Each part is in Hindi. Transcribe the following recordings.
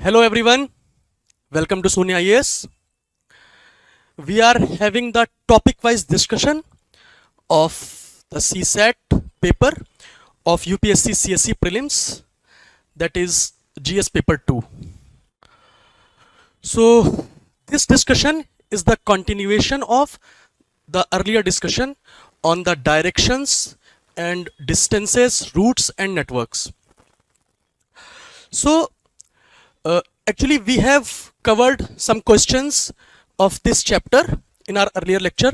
Hello everyone, welcome to Sonia IAS. We are having the topic-wise discussion of the CSAT paper of UPSC CSE prelims, that is GS paper 2. So this discussion is the continuation of the earlier discussion on the directions and distances, routes and networks. So actually we have covered some questions of this chapter in our earlier lecture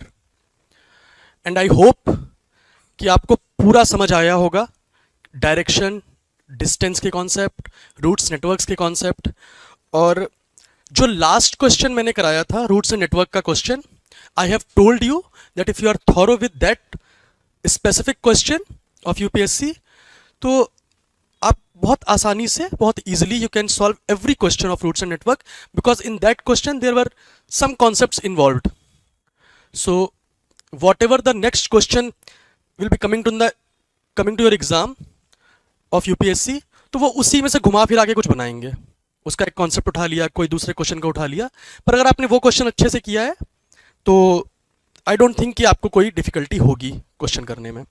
and I hope कि आपको पूरा समझ आया होगा डायरेक्शन, डिस्टेंस के कॉन्सेप्ट, रूट्स, नेटवर्क्स के कॉन्सेप्ट। और जो लास्ट क्वेश्चन मैंने कराया था रूट्स एंड नेटवर्क का question, I have told you that if you are thorough with that specific question of UPSC, तो आप बहुत आसानी से, बहुत easily you can solve every question of routes and network, because in that question there were some concepts involved. So whatever the next question will be coming to your exam of UPSC, तो वो उसी में से घुमा फिरा के कुछ बनाएंगे. उसका एक कॉन्सेप्ट उठा लिया, कोई दूसरे क्वेश्चन का उठा लिया, पर अगर आपने वो क्वेश्चन अच्छे से किया है तो आई डोंट थिंक कि आपको कोई डिफिकल्टी होगी क्वेश्चन करने में.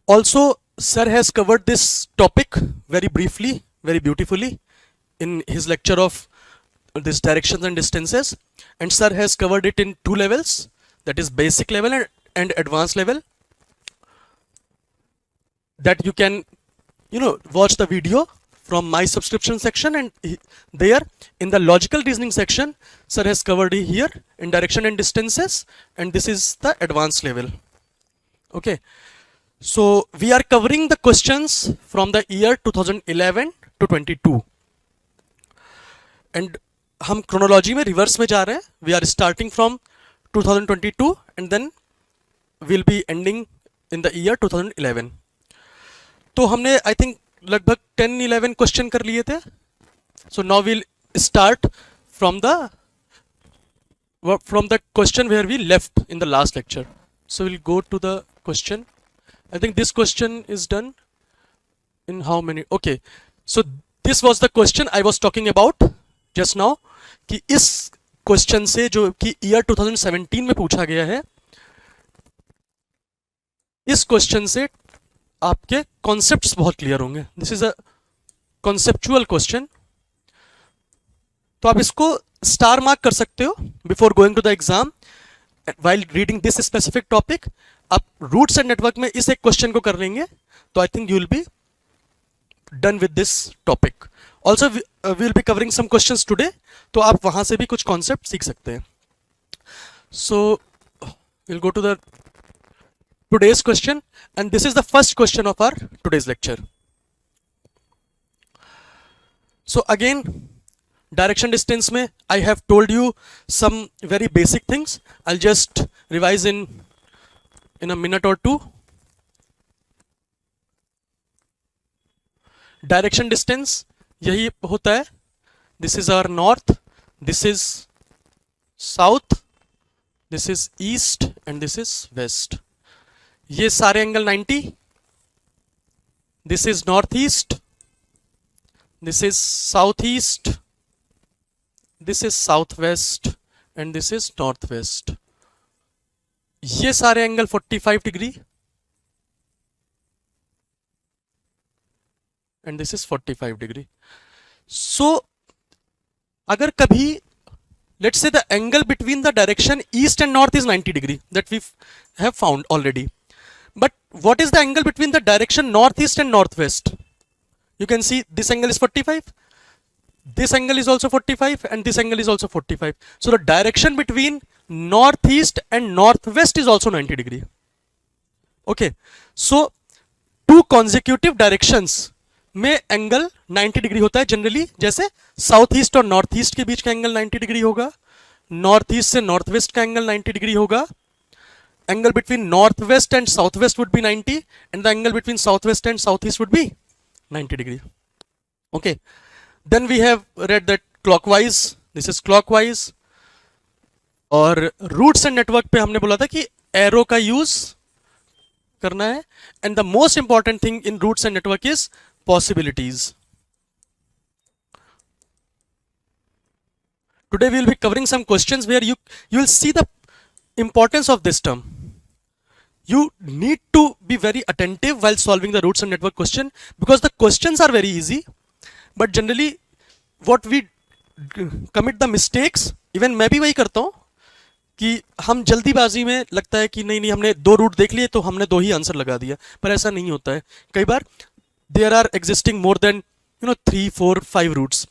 Also sir has covered this topic very briefly, very beautifully in his lecture of this directions and distances, and sir has covered it in two levels, that is basic level and advanced level, that you can watch the video from my subscription section, and there in the logical reasoning section sir has covered it here in direction and distances, and this is the advanced level. Okay, so we are covering the questions from the year 2011 to 22 and हम क्रोनोलॉजी में रिवर्स में जा रहे हैं. We are starting from 2022 and then will be ending in the year 2011. तो हमने आई थिंक लगभग 10-11 क्वेश्चन कर लिए थे. So now will start from the question where we left in the last lecture. So will go to the question. I think this question is done in how many. Okay, so this was the question I was talking about just now, कि इस क्वेश्चन से जो कि ईयर 2017 में पूछा गया है, इस क्वेश्चन से आपके कॉन्सेप्ट्स बहुत क्लियर होंगे. This is a conceptual question. तो आप इसको स्टार मार्क कर सकते हो before going to the exam. While reading this specific topic, आप रूट्स एंड नेटवर्क में इस एक क्वेश्चन को कर लेंगे तो I think you will be done with this topic. Also we will be covering some questions today, तो आप वहां से भी कुछ कॉन्सेप्ट सीख सकते हैं. So will go to the today's question, and this is the first question of our today's lecture. So again, direction distance mein I have told you some very basic things. I'll just revise in a minute or two. Direction distance यही होता है. This is our north, this is south, this is east and this is west. ये सारे angle 90. This is north east, this is south east, this is south west and this is north west. ये सारे angle 45 degree and this is 45 degree. So अगर कभी let's say the angle between the direction east and north is 90 degree, that we have found already. But what is the angle between the direction northeast and northwest? You can see this angle is 45, this angle is also 45 and this angle is also 45. So the direction between northeast and northwest is also 90 degree. Okay, so two consecutive directions में एंगल 90 डिग्री होता है जनरली. जैसे साउथ ईस्ट और नॉर्थ ईस्ट के बीच का एंगल 90 डिग्री होगा, नॉर्थ ईस्ट से नॉर्थ वेस्ट का एंगल 90 डिग्री होगा, angle between northwest and southwest would be 90 and the angle between southwest and southeast would be 90 degree. Okay, then we have read that clockwise, this is clockwise. और रूट्स एंड नेटवर्क पे हमने बोला था कि एरो का यूज करना है, and the most important thing in routes and network is possibilities. Today we will be covering some questions where you will see the importance of this term. You need to be very attentive while solving the roots and network question, because the questions are very easy, but generally what we commit the mistakes, even मैं भी वही करता हूँ कि हम जल्दीबाजी में लगता है कि नहीं नहीं हमने दो रूट देख लिए तो हमने दो ही आंसर लगा दिया, पर ऐसा नहीं होता है. कई बार there are existing more than 3, 4, 5 routes.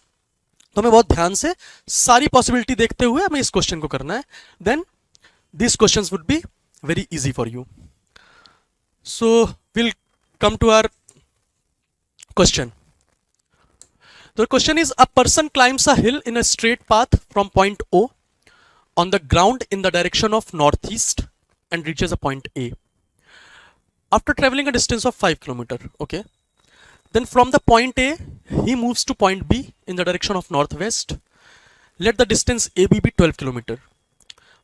तो हमें बहुत ध्यान से सारी पॉसिबिलिटी देखते हुए हमें इस क्वेश्चन को करना है. Then this questions would be very easy for you. So will come to our question. The question is, a person climbs a hill in a straight path from point O on the ground in the direction of northeast and reaches a point A. After traveling a distance of 5 km, okay. Then from the point A, he moves to point B in the direction of northwest. Let the distance AB be 12 km.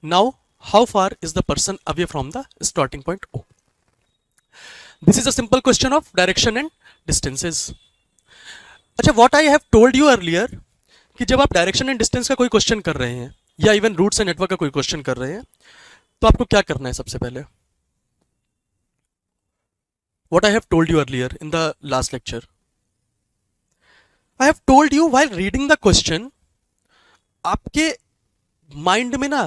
Now, how far is the person away from the starting point O? This is a simple question of direction and distances. अच्छा, what I have told you earlier कि जब आप डायरेक्शन एंड डिस्टेंस का कोई क्वेश्चन कर रहे हैं या इवन रूट्स एंड नेटवर्क का कोई क्वेश्चन कर रहे हैं तो आपको क्या करना है सबसे पहले. What I have told you earlier in the last lecture, I have told you while reading the question आपके माइंड में ना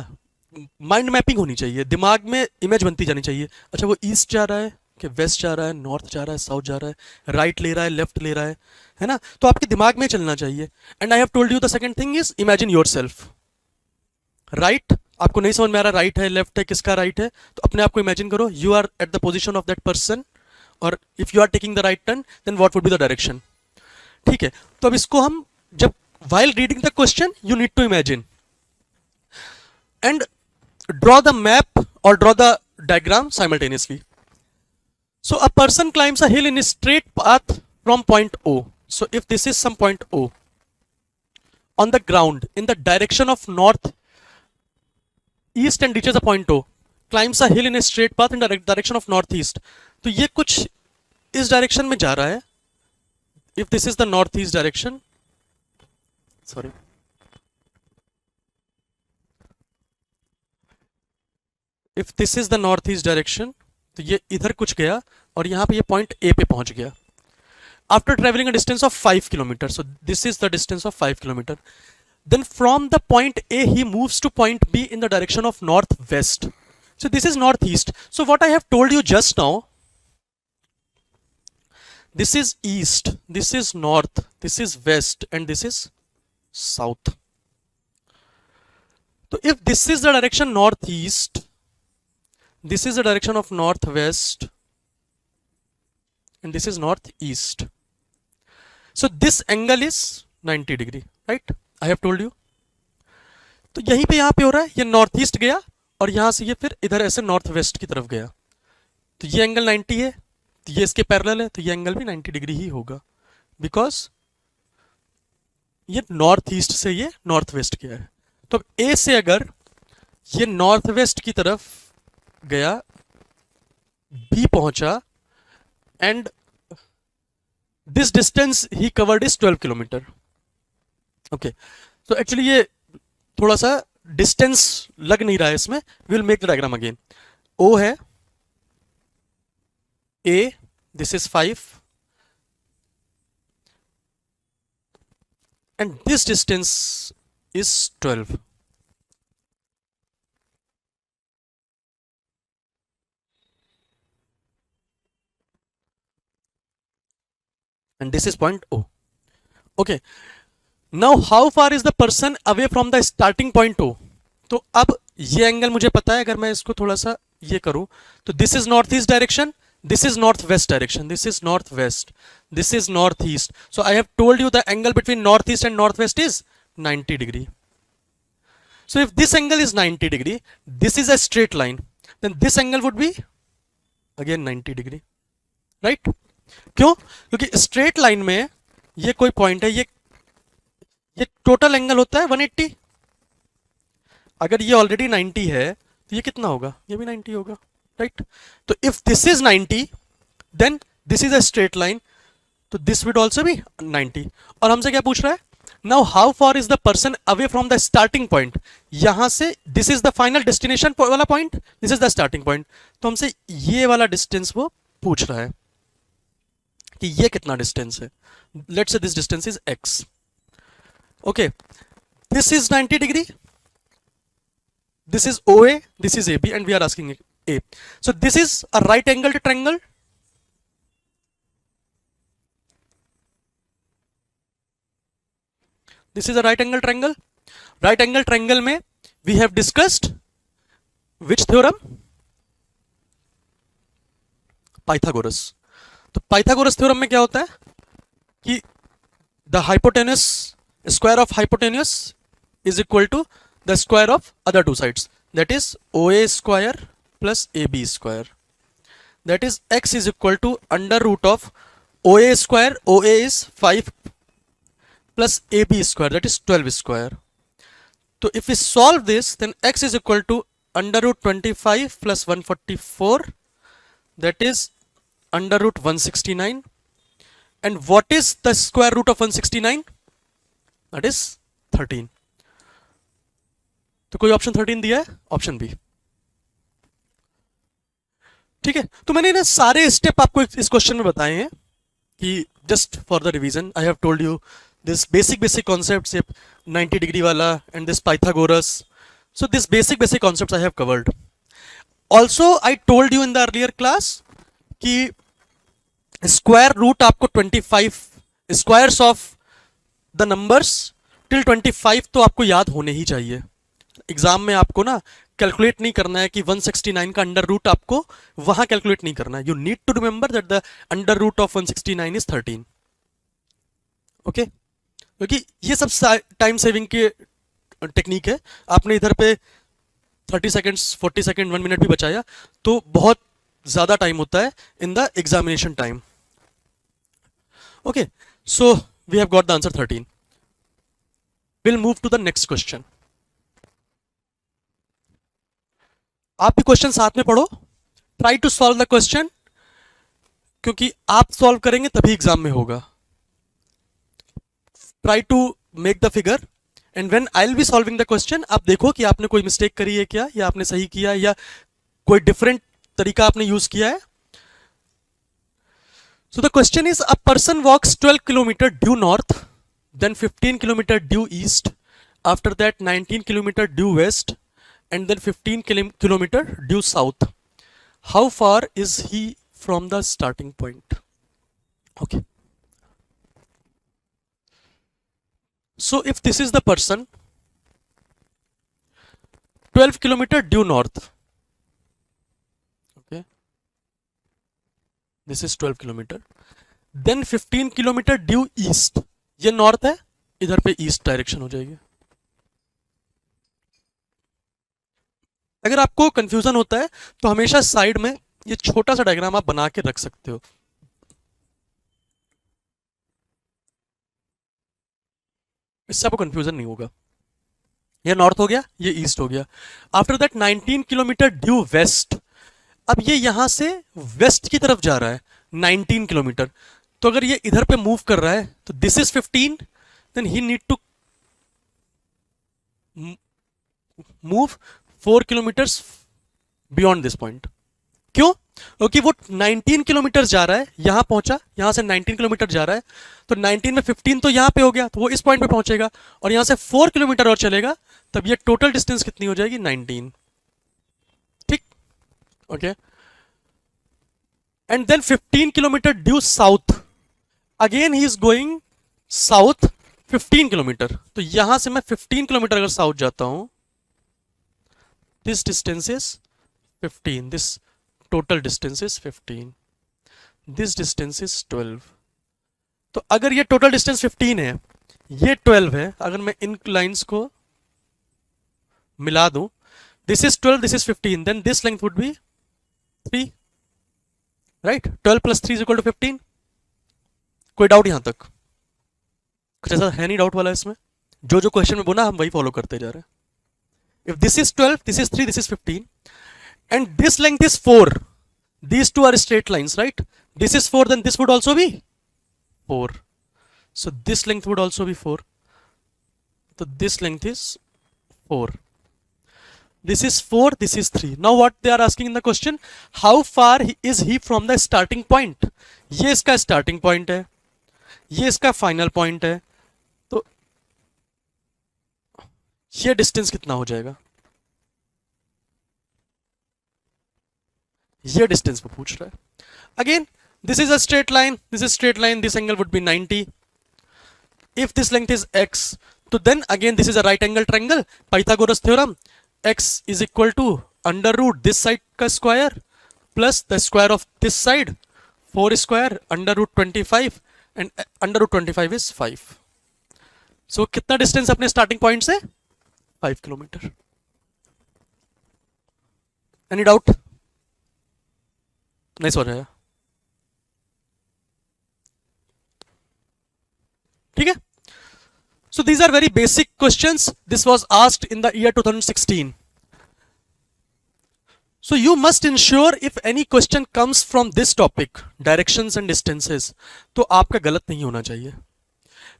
माइंड मैपिंग होनी चाहिए, दिमाग में इमेज बनती जानी चाहिए. अच्छा, वो ईस्ट जा रहा है कि वेस्ट जा रहा है, नॉर्थ जा रहा है, साउथ जा रहा है, राइट ले रहा है, लेफ्ट ले रहा है ना. तो आपके दिमाग में चलना चाहिए. And I have told you the second thing is imagine yourself. Right, आपको नहीं समझ में आ रहा राइट है लेफ्ट है किसका राइट है, तो अपने आप को इमेजिन करो you are at the position of that person, और if you are taking the right turn then what would be the direction. ठीक है, तो अब इसको हम जब while reading the question you need to imagine and draw the map or draw the diagram simultaneously. So a person climbs a hill in a straight path from point O. So if this is some point O on the ground in the direction of north east and reaches a point O, climbs a hill in a straight path in the direction of northeast. तो ये कुछ इस डायरेक्शन में जा रहा है. If this is the northeast direction, sorry, if this is the northeast direction, तो ये इधर कुछ गया और यहाँ पे ये पॉइंट ए पे पहुंच गया. After travelling a distance of 5 kilometre, so this is the distance of 5 kilometre. Then from the point A he moves to point B in the direction of north west. So this is north east. So what I have told you just now, this is east, this is north, this is west, and this is south. So if this is the direction northeast, this is the direction of northwest, and this is northeast. So this angle is 90 degree, right? I have told you. तो यहीं पे यहाँ पे हो रहा है, ये नॉर्थ ईस्ट गया और यहाँ से ये फिर इधर ऐसे नॉर्थ वेस्ट की तरफ गया. तो ये एंगल 90 है, तो ये इसके पैरेलल है, तो ये एंगल भी 90 डिग्री ही होगा, बिकॉज ये नॉर्थ ईस्ट से ये नॉर्थ वेस्ट गया है. तो ए से अगर ये नॉर्थ वेस्ट की तरफ गया, बी पहुंचा, and this distance he covered is 12 kilometer. Okay, तो एक्चुअली ये थोड़ा सा डिस्टेंस लग नहीं रहा है इसमें. Will make the diagram again. ओ है A, this is 5, and this distance is 12. And this is point O. Okay. Now how far is the person away from the starting point O? तो अब ये एंगल मुझे पता है. अगर मैं इसको थोड़ा सा ये करूं तो this is north east direction, this is northwest direction, this is northwest, this is northeast. So I have told you the angle between northeast and northwest is 90 degree. So if this angle is 90 degree, this is a straight line, then this angle would be again 90 degree, right? क्यों? क्योंकि straight line में ये कोई point है, ये total angle होता है 180. अगर ये already 90 है तो ये कितना होगा? ये भी 90 होगा, right? तो if this is 90, then this is a straight line, तो this would also be 90. और हमसे क्या पूछ रहा है? Now how far is the person away from the starting point, यहां से this is the final destination वाला point, this is the starting point, तो हमसे ये वाला डिस्टेंस वो पूछ रहा है कि ये कितना डिस्टेंस है. Let's say this distance is x. Okay, this is 90 degree, this is OA, this is AB, and we are asking A. So this is a right angled triangle. This is a right angled triangle. Right angled triangle में we have discussed which theorem? Pythagoras. तो Pythagoras theorem में क्या होता है कि the hypotenuse, square of hypotenuse is equal to the square of other two sides, that is OA square plus AB square, that is x is equal to under root of OA square, OA is 5 plus AB square, that is 12 square. So if we solve this, then x is equal to under root 25 plus 144, that is under root 169. And what is the square root of 169? That is 13. तो कोई ऑप्शन 13 दिया है? Option B. ठीक है, तो मैंने ना सारे स्टेप आपको इस क्वेश्चन में बताए हैं कि just for the revision I have told you this basic concepts, 90 degree वाला and this Pythagoras. So this basic concepts I have covered. Also I told you in the earlier class कि स्क्वायर रूट आपको 25 squares of the numbers till 25 तो आपको याद होने ही चाहिए. एग्जाम में आपको ना कैलकुलेट नहीं करना है कि 169 का अंडर रूट आपको वहां कैलकुलेट नहीं करना है. You need to remember that the under root of 169 is 13. Okay, क्योंकि ये सब टाइम सेविंग की टेक्निक है. आपने इधर पे 30 सेकेंड्स 40 सेकेंड 1 मिनट भी बचाया तो बहुत ज्यादा टाइम होता है in the examination time. Okay, so we have got the answer 13. Will move to the next question. आप भी क्वेश्चन साथ में पढ़ो, try to solve the question, क्योंकि आप सॉल्व करेंगे तभी एग्जाम में होगा. Try to make the figure and when I will be solving the question आप देखो कि आपने कोई मिस्टेक करी है क्या, या आपने सही किया, या कोई डिफरेंट तरीका आपने यूज किया है. So the question is a person walks 12 kilometre due north, then 15 kilometre due east, after that 19 kilometre due west, and then 15 kilometer due south. How far is he from the starting point? Okay, so if this is the person 12 kilometer due north, okay, this is 12 kilometer, then 15 kilometer due east, ये north है, इधर पे east direction हो जाएगी. अगर आपको कंफ्यूजन होता है तो हमेशा साइड में ये छोटा सा डायग्राम आप बना के रख सकते हो. इससे आपको कंफ्यूजन नहीं होगा. ये नॉर्थ हो गया, ये ईस्ट हो गया. After that 19 kilometre due west. अब ये यहां से वेस्ट की तरफ जा रहा है 19 किलोमीटर. तो अगर ये इधर पे मूव कर रहा है तो this is 15, then he need to move 4 kilometre beyond this point. क्यों? क्योंकि वो 19 किलोमीटर जा रहा है, यहां पहुंचा, यहां से 19 किलोमीटर जा रहा है, तो 19 में 15 तो यहां पे हो गया, तो वो इस पॉइंट पे पहुंचेगा, और यहां से 4 किलोमीटर और चलेगा, तब ये टोटल डिस्टेंस कितनी हो जाएगी? 19. ठीक, okay. And then 15 kilometre due south, again he is going south 15 kilometre. तो यहां से मैं 15 किलोमीटर अगर साउथ जाता हूं, this distance is 15, this total distance is 15, this distance is 12. तो अगर ये total distance 15 है, ये 12 है, अगर मैं इन लाइंस को मिला दूं, this is 12, this is 15, then this length would be 3, right? 12 plus 3 is equal to 15. कोई डाउट यहां तक? कुछ ऐसा है नहीं डाउट वाला इसमें? जो जो क्वेश्चन में बोला हम वही फॉलो करते जा रहे हैं. If this is 12, this is 3, this is 15, and this length is 4. These two are straight lines, right? This is 4, then this would also be 4. So this length would also be 4. तो this length is 4, this is 4, this is 3. Now what they are asking in the question, how far is he from the starting point? ये इसका starting point है, ये इसका final point है, तो ये distance कितना हो जाएगा? ये distance वो पूछ रहा है. Again, this is a straight line, this is straight line, this angle would be 90. If this length is x, तो then again this is a right angle triangle, Pythagoras theorem, x is equal to under root this side का square plus the square of this side, 4 square under root 25, and under root 25 is 5. So कितना distance अपने starting point से? 5 किलोमीटर. Any doubt? नहीं समझ आया? ठीक है? So these are very basic questions. This was asked in the year 2016. So you must ensure if any question comes from this topic, directions and distances, तो आपका गलत नहीं होना चाहिए,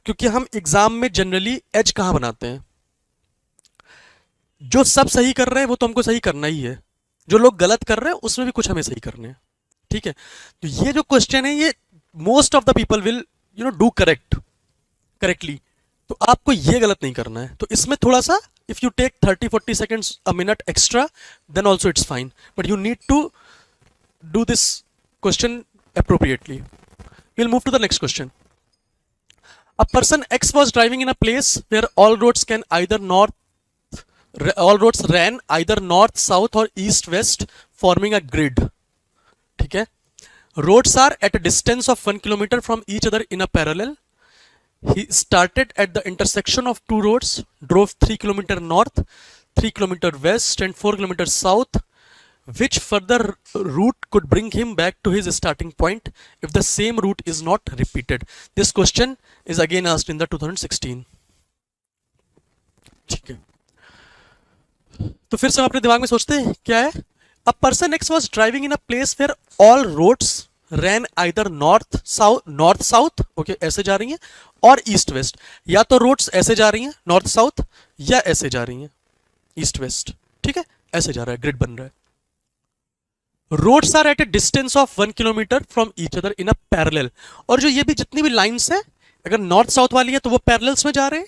क्योंकि हम एग्जाम में जनरली एज कहाँ बनाते हैं? जो सब सही कर रहे हैं वो तो हमको सही करना ही है, जो लोग गलत कर रहे हैं उसमें भी कुछ हमें सही करने हैं. ठीक है? तो ये जो क्वेश्चन है ये most of the people will do correctly. तो आपको ये गलत नहीं करना है. तो इसमें थोड़ा सा if you take 30-40 seconds a minute extra then also it's fine, but you need to do this question appropriately. We'll move to the next question. A person X was driving in a place where all roads ran either north, south or east, west, forming a grid. ठीक है? Roads are at a distance of 1 kilometer from each other in a parallel. He started at the intersection of two roads, drove 3 kilometer north, 3 kilometer west and 4 kilometers south. Which further route could bring him back to his starting point if the same route is not repeated? This question is again asked in the 2016. ठीक है, तो फिर से हम अपने दिमाग में सोचते हैं क्या है. A person X was driving in a place where all roads ran either north south, okay, ऐसे जा रही हैं, और ईस्ट वेस्ट. या तो रोड्स ऐसे जा रही हैं नॉर्थ साउथ, या ऐसे जा रही हैं ईस्ट वेस्ट. ठीक है, ऐसे जा रहा है, ग्रिड बन रहा है. Roads are at a distance of 1 kilometre from each other in a parallel. और जो ये भी जितनी भी लाइंस है, अगर नॉर्थ साउथ वाली है तो वो पैरेलल्स में जा रहे हैं,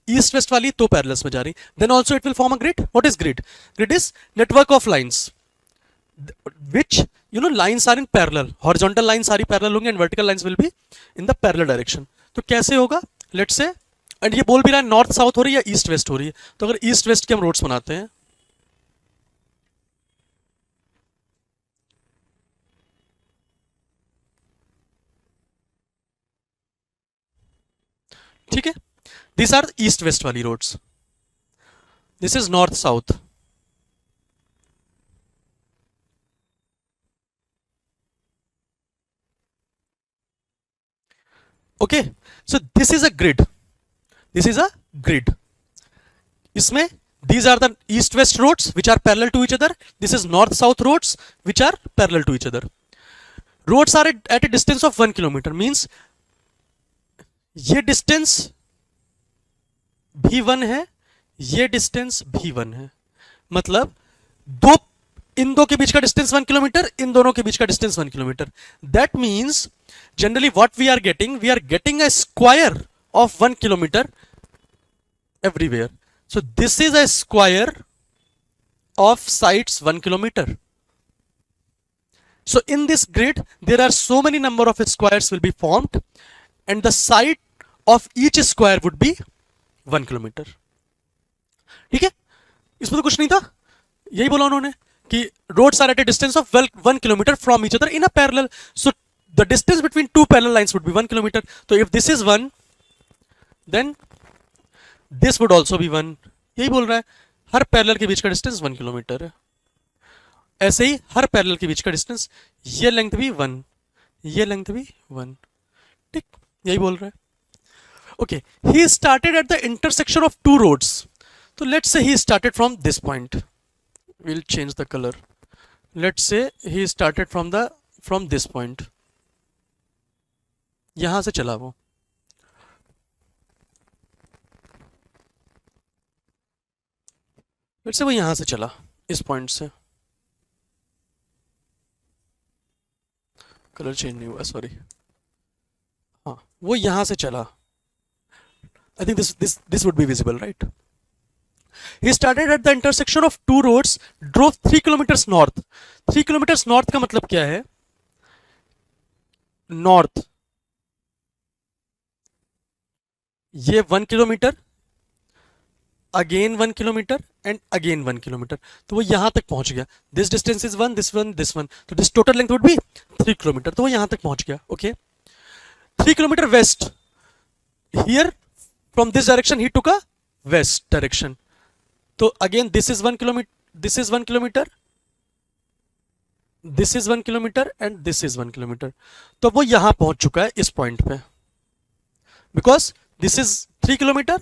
ईस्ट वेस्ट वाली तो पैरेलल्स में जा रही. Then also it will form a grid. What is grid? Grid is network of lines which lines are in parallel. Horizontal lines सारी parallel होंगी and vertical lines will be in the parallel direction. तो कैसे होगा? Let's say, and ये बोल भी रहा है नॉर्थ साउथ हो रही है या ईस्ट वेस्ट हो रही है. तो अगर ईस्ट वेस्ट के हम रोड्स बनाते हैं, ठीक है, these are ईस्ट वेस्ट वाली roads, this is north south. Okay, so this is a grid. This is a grid. इसमें these are the east west roads which are parallel to each other. This is north south roads which are parallel to each other. Roads are at a distance of 1 kilometer. Means ये distance भी1 है, ये distance भी1 है. मतलब इन दो के बीच का डिस्टेंस 1 किलोमीटर, इन दोनों के बीच का distance 1 kilometre. That means generally what we are getting a square of 1 kilometre everywhere. So this is a square of sides 1 kilometre. So in this grid there are so many number of squares will be formed and the side of each square would be 1 kilometre. ठीक है, इसमें तो कुछ नहीं था, यही बोला उन्होंने कि roads are at a distance of 1 kilometer from each other in a parallel. So the distance between two parallel lines would be 1 kilometer. So if this is 1, then this would also be 1. यही बोल रहा है, हर पैरेलल के बीच का डिस्टेंस 1 किलोमीटर है. ऐसे ही हर पैरेलल के बीच का डिस्टेंस, ये लेंथ भी 1, ये लेंथ भी 1. ठीक, यही बोल रहा है. Okay, he started at the intersection of two roads. So let's say he started from this point. We'll change the color. Let's say he started from this point. यहां से चला वो. फिर से वो यहां से चला इस पॉइंट से, कलर चेंज नहीं हुआ सॉरी, हाँ वो यहां से चला, आई think this would be visible right. He started at the intersection of two roads, drove 3 kilometers north. 3 kilometers north का मतलब क्या है? नॉर्थ, ये 1 kilometer, again 1 kilometre and again 1 kilometre, तो वो यहां तक पहुंच गया। This distance is one, this one, this one, तो this total length would be 3 kilometer, तो वो यहां तक पहुंच गया। Okay, 3 kilometer west, here from this direction he took a west direction, तो again this is 1 kilometre, this is 1 kilometre, this is 1 kilometre and this is 1 kilometre, तो वो यहां पहुंच चुका है इस पॉइंट पे, because this is 3 kilometre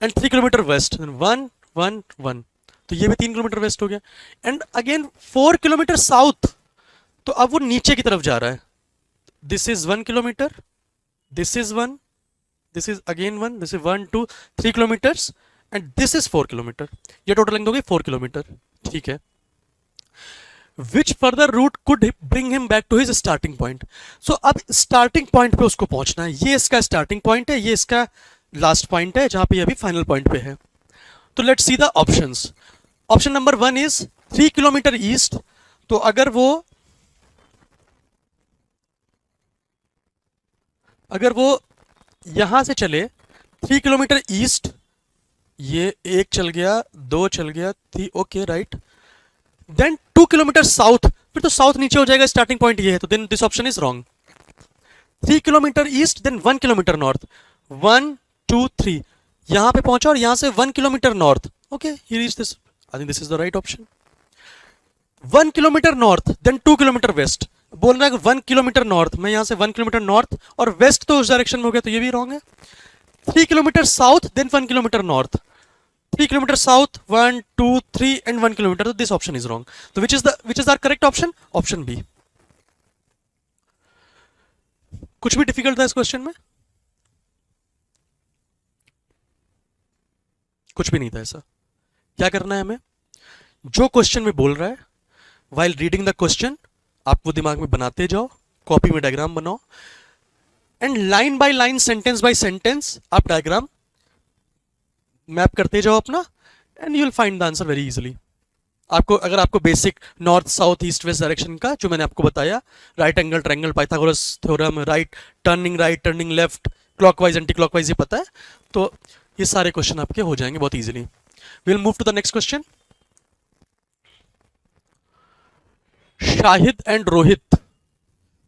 and 3 kilometer waste, 1 1 1, तो ये भी 3 किलोमीटर वेस्ट हो गया। एंड अगेन 4 किलोमीटर साउथ, तो अब वो नीचे की तरफ जा रहा है। This is 1 kilometre, this is 1, this is again 1, this is 1 2 3 kilometers and this is 4 kilometer, ये टोटल लेंथ हो गई 4 किलोमीटर। ठीक है, which further route could bring him back to his starting point. So अब स्टार्टिंग पॉइंट पे उसको पहुंचना है, ये इसका स्टार्टिंग पॉइंट है, ये इसका लास्ट पॉइंट है जहां पे अभी फाइनल पॉइंट पे है। तो let's see the options. Option number 1 is 3 kilometre east, तो अगर वो यहां से चले 3 किलोमीटर ईस्ट, ये एक चल गया, दो चल गया, three, okay right, then 2 kilometre south, फिर तो साउथ नीचे हो जाएगा, स्टार्टिंग पॉइंट ये है, तो then this option is wrong. 3 kilometre east, then 1 kilometre north, 1 2 3, यहां पे पहुंचा और यहां से 1 kilometre north, okay he reach this, I think this is the right option. 1 kilometre north, then 2 kilometre west, बोल रहा है 1 किलोमीटर नॉर्थ, मैं यहां से 1 किलोमीटर नॉर्थ और वेस्ट तो उस डायरेक्शन में हो गया, तो ये भी रॉन्ग है। 3 kilometre south, then 1 kilometre north, 3 kilometre south, 1 2 3 and 1 kilometre, तो दिस ऑप्शन इज रॉन्ग। तो which is our correct option? Option B. कुछ भी डिफिकल्ट था इस क्वेश्चन में? कुछ भी नहीं था ऐसा। क्या करना है हमें? जो क्वेश्चन में बोल रहा है, वाइल रीडिंग द क्वेश्चन आप वो दिमाग में बनाते जाओ, कॉपी में डायग्राम बनाओ, and line by line, sentence by sentence आप डायग्राम मैप करते जाओ अपना, and you will find the answer very easily. अगर आपको basic north south east west direction का जो मैंने आपको बताया, right angle triangle, Pythagoras theorem, right turning left, clockwise anti clockwise, ये पता है, तो ये सारे क्वेश्चन आपके हो जाएंगे बहुत easily. We will move to the next question. Shahid and Rohit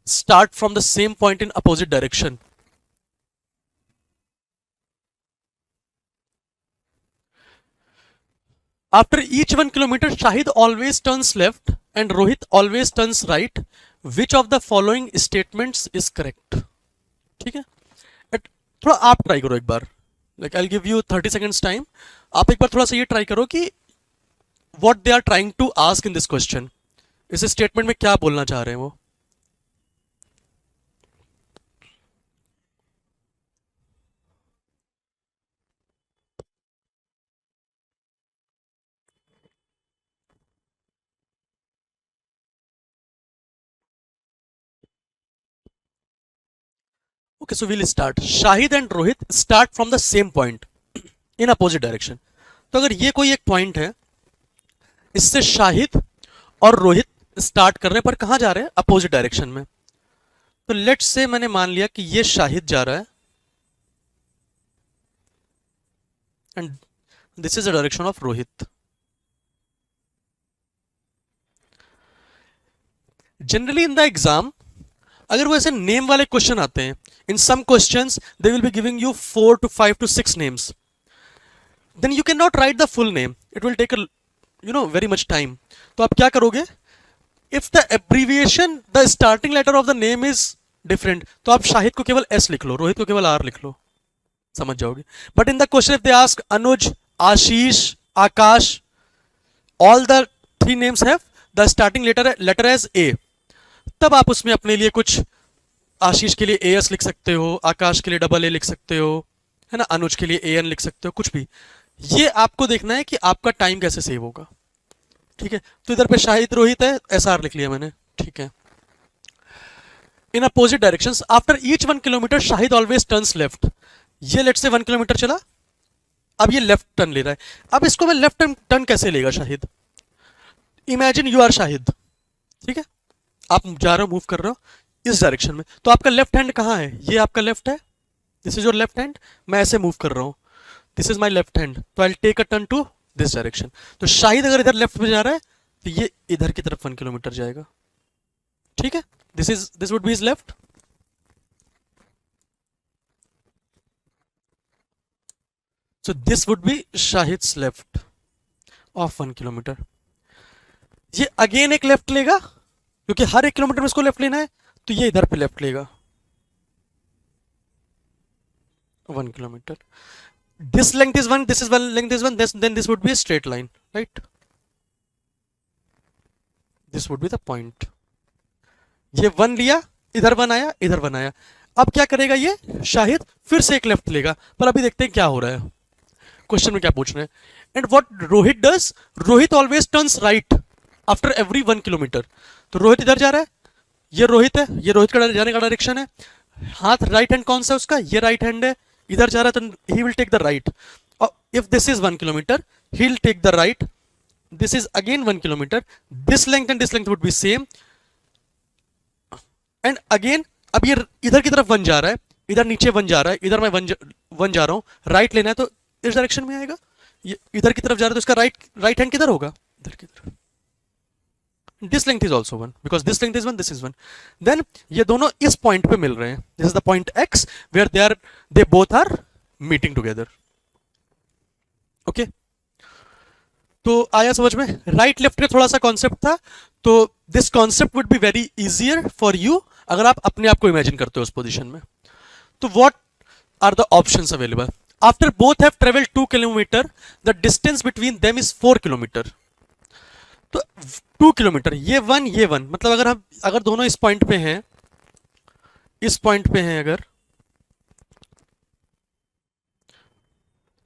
start from the same point in opposite direction. After each 1 kilometer, Shahid always turns left and Rohit always turns right. Which of the following statements is correct? ठीक है, थोड़ा आप ट्राई करो एक बार, like I give you 30 seconds time, आप एक बार थोड़ा सा ये ट्राई करो कि what they are trying to ask in this question, इस स्टेटमेंट में क्या बोलना चाह रहे हैं वो। Okay, so we'll start. Shahid and Rohit start from the same point in opposite direction. तो अगर ये कोई एक पॉइंट है, इससे शाहिद और रोहित स्टार्ट कर रहे हैं, पर कहां जा रहे हैं? अपोजिट डायरेक्शन में। तो लेट्स से मैंने मान लिया कि ये शाहिद जा रहा है and this is the direction of Rohit. Generally in the exam अगर वो ऐसे नेम वाले क्वेश्चन आते हैं, in some questions they will be giving you 4 to 5 to 6 names, then you can not write the full name, it will take very much time. तो आप क्या करोगे? If the abbreviation, the starting letter of the name is different, तो आप शाहिद को केवल एस लिख लो, रोहित को केवल आर लिख लो, समझ जाओगे। But in the question if they ask Anuj, Ashish, Akash, all the 3 names have the starting letter as A, तब आप उसमें अपने लिए कुछ, आशीष के लिए एस लिख सकते हो, आकाश के लिए AA लिख सकते हो, है ना, अनुज के लिए AN लिख सकते हो, कुछ भी। ये आपको देखना है कि आपका टाइम कैसे सेव होगा। ठीक है, तो इधर पे शाहिद रोहित है, SR लिख लिया मैंने। ठीक है, in opposite directions after each 1 kilometre Shahid always turns left. ये लेट से 1 किलोमीटर चला, अब ये लेफ्ट टर्न ले रहा है। अब इसको मैं लेफ्ट टर्न कैसे लेगा Shahid? Imagine you are Shahid, ठीक है, आप जा रहे हो, मूव कर रहे हो इस डायरेक्शन में, तो आपका लेफ्ट हैंड कहाँ है? ये आपका लेफ्ट है, this is your left hand, मैं ऐसे मूव कर रहा हूँ, this is my left hand, तो I take a turn to this direction. तो शाहिद अगर इधर लेफ्ट में जा रहा है तो ये इधर की तरफ 1 किलोमीटर जाएगा। ठीक है, this would be is left. So this would be Shahid's left of 1 kilometre. ये अगेन एक लेफ्ट लेगा, क्योंकि हर 1 किलोमीटर में इसको लेफ्ट लेना है, तो ये इधर पे लेफ्ट लेगा 1 kilometre. This length is 1, this is 1, length is 1, then this would be a straight line, right? This would be the point. ये 1 लिया, इधर 1 आया, इधर 1 आया। अब क्या करेगा ये शाहिद? फिर से एक लेफ्ट लेगा, पर अभी देखते हैं क्या हो रहा है, क्वेश्चन में क्या पूछ रहे हैं। And what Rohit does, Rohit always turns right after every 1 kilometre. तो रोहित इधर जा रहा है, ये रोहित है, ये रोहित का जाने का डायरेक्शन है, हाथ राइट हैंड कौन सा है उसका? ये राइट हैंड है, इधर जा रहा है तो he will take the right. If this is 1 kilometre he will take the right, this is again 1 kilometre, this length and this length would be same, and again अब ये इधर की तरफ 1 जा रहा है, इधर नीचे 1 जा रहा है, इधर मैं 1 जा रहा हूँ, राइट लेना है तो इस डायरेक्शन में आएगा। ये इधर की तरफ जा रहा है तो इसका राइट हैंड किधर होगा? इधर की तरफ। this length is also 1 because this length is 1, this is 1, then ये दोनों इस पॉइंट पे मिल रहे हैं, this is the point x where they both are meeting together. okay, तो आया समझ में? राइट लेफ्ट का थोड़ा सा कॉन्सेप्ट था, तो this concept would be very easier for you अगर आप अपने आप को इमेजिन करते हो उस पोजीशन में। तो what are the options available? After both have travelled 2 kilometre the distance between them is 4 kilometre. तो 2 किलोमीटर, ये 1 ये 1, मतलब अगर दोनों इस पॉइंट पे हैं, इस पॉइंट पे हैं अगर,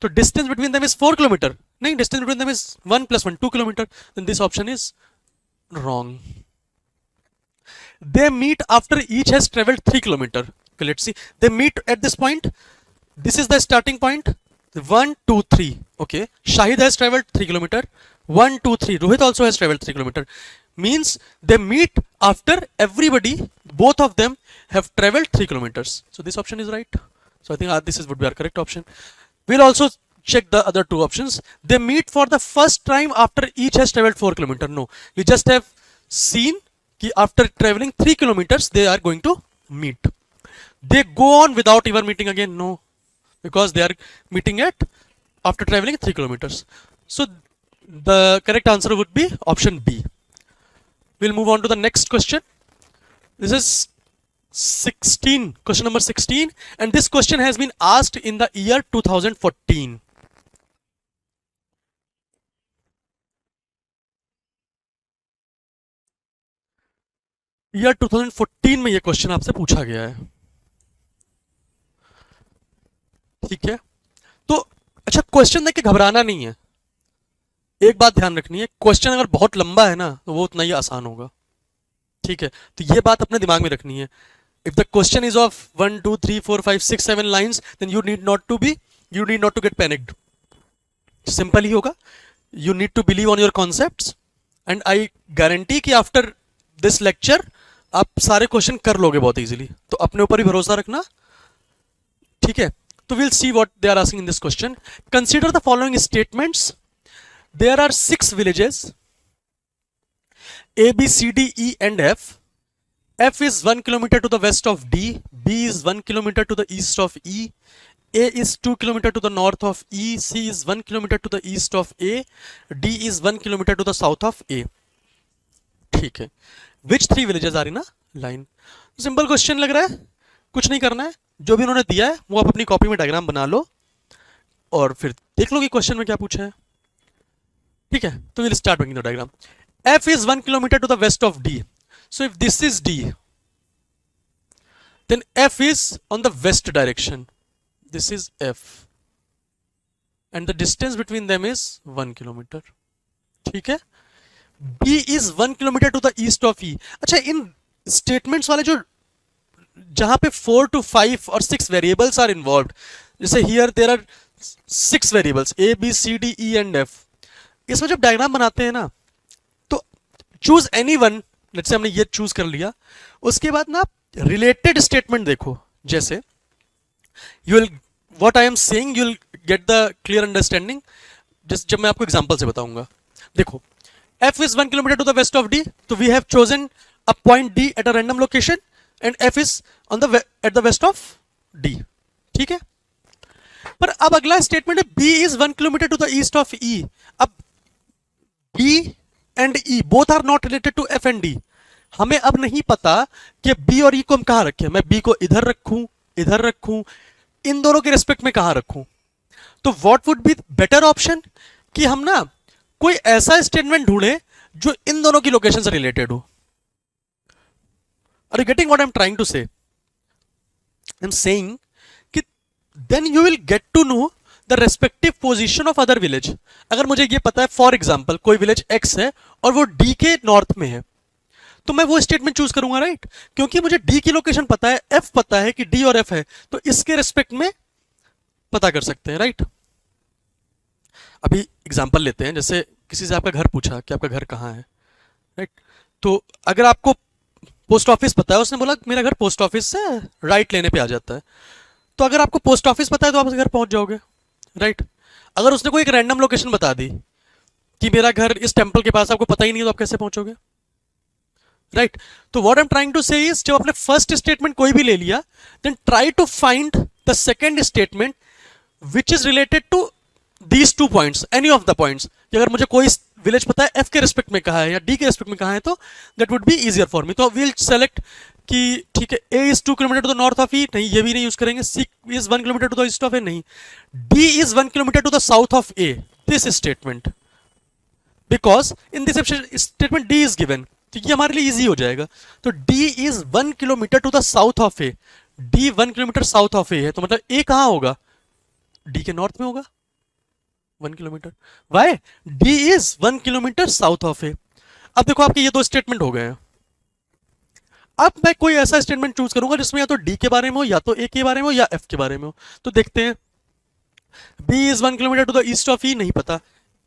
तो distance between them is 4 kilometer, नहीं, distance between them is 1 + 1 2 kilometer, then this option is wrong. They meet after each has traveled 3 kilometer. Okay, let's see. They meet at this point. This is the starting point. 1, 2, 3. Okay. Shahid has traveled 3 kilometer. 1, 2, 3. Rohit also has traveled 3 kilometer. Means they meet after everybody, both of them have traveled 3 kilometers. So this option is right. So I think this would be our correct option. We'll also check the other two options. They meet for the first time after each has traveled 4 kilometer. No. We just have seen कि after traveling 3 kilometers they are going to meet. They go on without even meeting again. No, because they are meeting at after traveling 3 kilometers. So the correct answer would be option B. We'll move on to the next question. This is 16, question number 16, and this question has been asked in the year 2014. Year 2014 में ये क्वेश्चन आपसे पूछा गया है। ठीक है, तो अच्छा, क्वेश्चन देख के घबराना नहीं है, एक बात ध्यान रखनी है, क्वेश्चन अगर बहुत लंबा है ना तो वो उतना ही आसान होगा। ठीक है, तो ये बात अपने दिमाग में रखनी है। If the question is of 1 2 3 4 5 6 7 lines, then you need not to get panicked. Simple ही होगा। You need to believe on your concepts, and I guarantee कि आफ्टर दिस लेक्चर आप सारे क्वेश्चन कर लोगे बहुत इजीली। तो अपने ऊपर ही भरोसा रखना। ठीक है, तो will see what they are asking in this question. Consider the following statements. There are 6 villages A, B, C, D, E and F. F is 1 kilometer to the west of D, B is 1 kilometer to the east of E, A is 2 kilometer to the north of E, C is 1 kilometer to the east of A, D is 1 kilometer to the south of A. ठीक है, which 3 villages are in a line? Simple question लग रहा है, कुछ नहीं करना है, जो भी उन्होंने दिया है वो आप अपनी कॉपी में डायग्राम बना लो और फिर देख लो कि क्वेश्चन में क्या पूछा है। ठीक है, तो will start making the diagram. F is 1 kilometer to the west of D. So if this is D, then F is on the west direction. This is F. And the distance between them is 1 kilometre. ठीक है. B is 1 kilometre to the east of E. अच्छा, इन स्टेटमेंट्स वाले जो जहां पे 4 to 5 और 6 वेरिएबल्स आर इन्वॉल्व, जैसे here there are 6 variables A B C D E and F. इसमें जब डायग्राम बनाते हैं ना, तो choose any one. Let's say हमने ये चूज कर लिया, उसके बाद ना रिलेटेड स्टेटमेंट देखो. जैसे you will what I am saying, you will get the clear understanding. जब मैं आपको एग्जांपल से बताऊंगा. देखो, F is 1 kilometer to the west of D. So we have chosen a point D at a random location and F is on the at the west of D. ठीक है. पर अब अगला स्टेटमेंट है B is 1 kilometer to the east of E. अब B and E both are not related to F and D. हमें अब नहीं पता कि B और E को हम कहां रखें. मैं B को इधर रखूं, इन दोनों के रेस्पेक्ट में कहां रखूं. तो what would be better option कि हम ना कोई ऐसा स्टेटमेंट ढूंढे जो इन दोनों की लोकेशन से रिलेटेड हो. Are you getting what I am trying to say? I am saying कि then you will get to know the respective position of other village. अगर मुझे ये पता है फॉर एग्जांपल कोई विलेज एक्स है और वो डी के नॉर्थ में है, तो मैं वो स्टेटमेंट चूज करूंगा, राइट? क्योंकि मुझे डी की लोकेशन पता है, एफ पता है कि डी और एफ है, तो इसके रेस्पेक्ट में पता कर सकते हैं, राइट? अभी एग्जांपल लेते हैं. जैसे किसी से आपका घर पूछा कि आपका घर कहाँ है, राइट? तो अगर आपको पोस्ट ऑफिस पता है, उसने बोला मेरा घर पोस्ट ऑफिस से राइट लेने पे आ जाता है, तो अगर आपको पोस्ट ऑफिस पता है तो आप उस घर पहुंच जाओगे, राइट? अगर उसने कोई एक रैंडम लोकेशन बता दी कि मेरा घर इस टेंपल के पास, आपको पता ही नहीं है, तो आप कैसे पहुंचोगे, राइट? तो what I am trying to say is, जब आपने फर्स्ट स्टेटमेंट कोई भी ले लिया, then try to find the second statement which is related to these two points, any of the points. कि अगर मुझे कोई विलेज पता है F के रेस्पेक्ट में कहाँ है या D के रेस्पेक्ट में कहाँ है, तो that would be easier for me. तो we'll select कि ठीक है, A is 2 kilometre to the north of E, नहीं ये भी नहीं यूज करेंगे. C is 1 kilometre to the east of A, नहीं. D is 1 kilometre to the south of A, this statement, because in this statement D is given, तो ये हमारे लिए इजी हो जाएगा. तो D is 1 kilometre to the south of A, D 1 kilometre south of A है, तो मतलब A कहाँ होगा? D के नॉर्थ में होगा 1 kilometer. Why? D is 1 kilometre south of A. अब देखो आपके ये दो स्टेटमेंट हो गए हैं. अब मैं कोई ऐसा स्टेटमेंट चूज करूंगा जिसमें या तो डी के बारे में हो, या तो ए के बारे में हो, या एफ के बारे में हो. तो देखते हैं. B is 1 kilometre to the east of E, नहीं पता.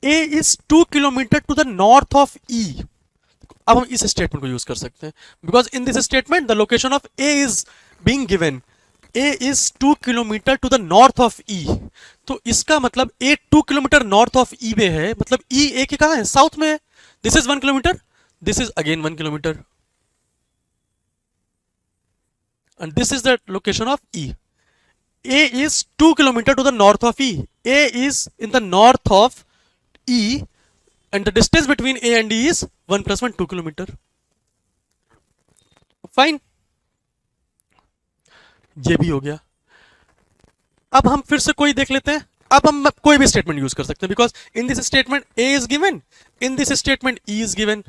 A is 2 kilometre to the north of E. अब हम इस स्टेटमेंट को यूज कर सकते हैं, because in this statement the location of A is being given. A is 2 kilometre to the north of E. तो इसका मतलब A 2 kilometer north of E में है, मतलब E A के कहां है? साउथ में है. This is 1 kilometre, this is again 1 kilometre, and this is the location of E. A is 2 kilometre to the north of E. A is in the north of E and the distance between A and E is 1 + 1 2 kilometre. Fine, ये भी हो गया. अब हम फिर से कोई देख लेते हैं. अब हम कोई भी स्टेटमेंट यूज कर सकते हैं, because in this statement A is given, in this statement E is given.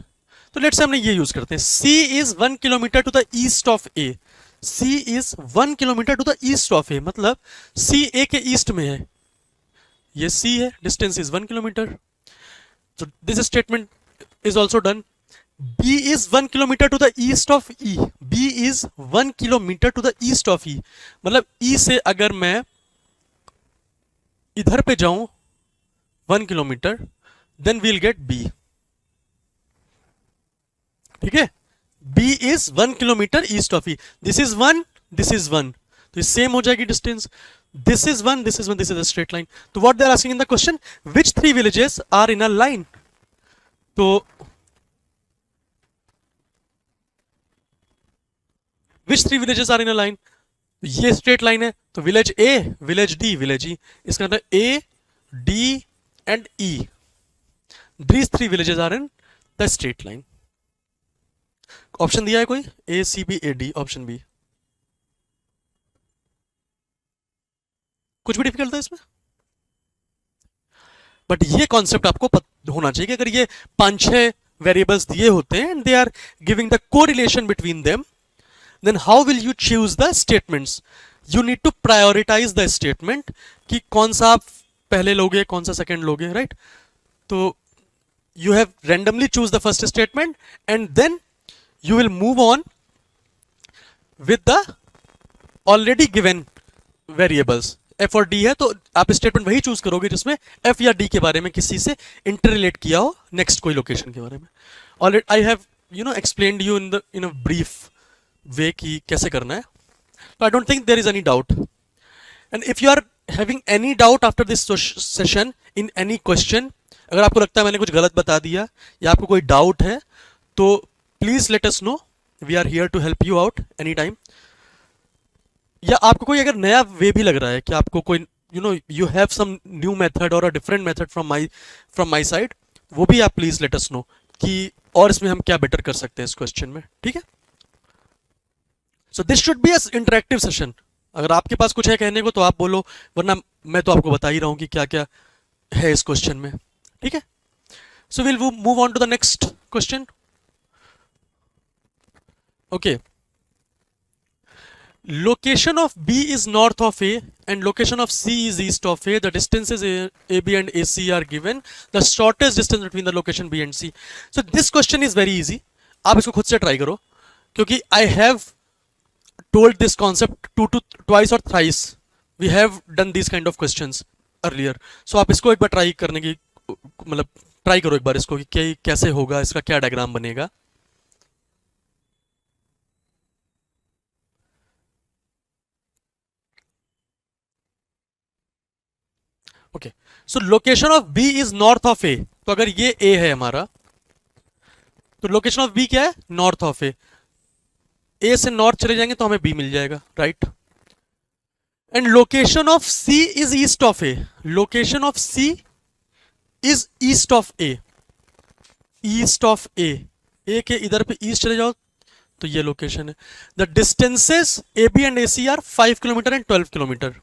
तो लेट्स से हमने ये यूज करते हैं. C is 1 kilometre to the east of A. C is 1 kilometre to the east of A, मतलब सी ए के ईस्ट में है. ये सी है, distance is 1 kilometre. So this statement is also done. B is 1 kilometer to the east of E. B is 1 kilometer to the east of E. मतलब E से अगर मैं इधर पे जाऊं 1 kilometre, then we'll get B. ठीक है? B is 1 kilometer east of E. This is 1, this is 1. तो ये सेम हो जाएगी distance. This is 1, this is 1, this is a straight line. तो what they are asking in the question, which 3 villages are in a line? तो which 3 villages are in a line? ये स्ट्रेट लाइन है, तो village A, village D, village E. इसका मतलब A, D and E. These 3 villages are in the straight line. Option दिया है कोई? A, C, B, A, D. Option B. कुछ भी डिफिकल्ट था इसमें? बट ये कॉन्सेप्ट आपको होना चाहिए कि अगर ये 5-6 वेरिएबल्स दिए होते हैं and they are giving the correlation between them, then how will you choose the statements? You need to prioritize the statement कि कौन सा आप पहले लोगे, कौन सा सेकंड लोगे, राइट? तो you have randomly choose the first statement and then you will move on with the already given variables. f और d है तो आप स्टेटमेंट वही चूज करोगे जिसमें f या d के बारे में किसी से इंटररिलेट किया हो नेक्स्ट कोई लोकेशन के बारे में. Already I have explained you in a brief way कि कैसे करना है. तो I don't think there is any doubt. And if you are having any doubt after this session in any question, अगर आपको लगता है मैंने कुछ गलत बता दिया या आपको कोई डाउट है तो please let us know. We are here to help you out any time. या आपको कोई अगर नया वे भी लग रहा है कि आपको कोई you have some new method और a different method from my side, वो भी आप प्लीज लेट अस नो कि और इसमें हम क्या बेटर कर सकते हैं इस क्वेश्चन में. ठीक है? So this should be a interactive session. अगर आपके पास कुछ है कहने को तो आप बोलो, वरना मैं तो आपको बता ही रहा हूं कि क्या क्या है इस क्वेश्चन में. ठीक है? So will move on to the next question. Okay. Location of B is north of A and location of C is east of A. The distances AB and AC are given. The shortest distance between the location B and C. So this question is very easy. आप इसको खुद से ट्राई करो क्योंकि I have told this concept twice or thrice. We have done these kind of questions earlier. So आप इसको एक बार ट्राई करने की मतलब ट्राई करो एक बार इसको कि कैसे होगा, इसका क्या डायग्राम बनेगा. Okay. So location of B is north of A. तो अगर ये ए है हमारा तो लोकेशन ऑफ बी क्या है? North of A. ए से नॉर्थ चले जाएंगे तो हमें बी मिल जाएगा, right? And location of C is east of A. Location of C is east of A. East of A. A के इधर पे ईस्ट चले जाओ तो ये लोकेशन है. The distances A B and A C are 5 kilometre and 12 kilometre.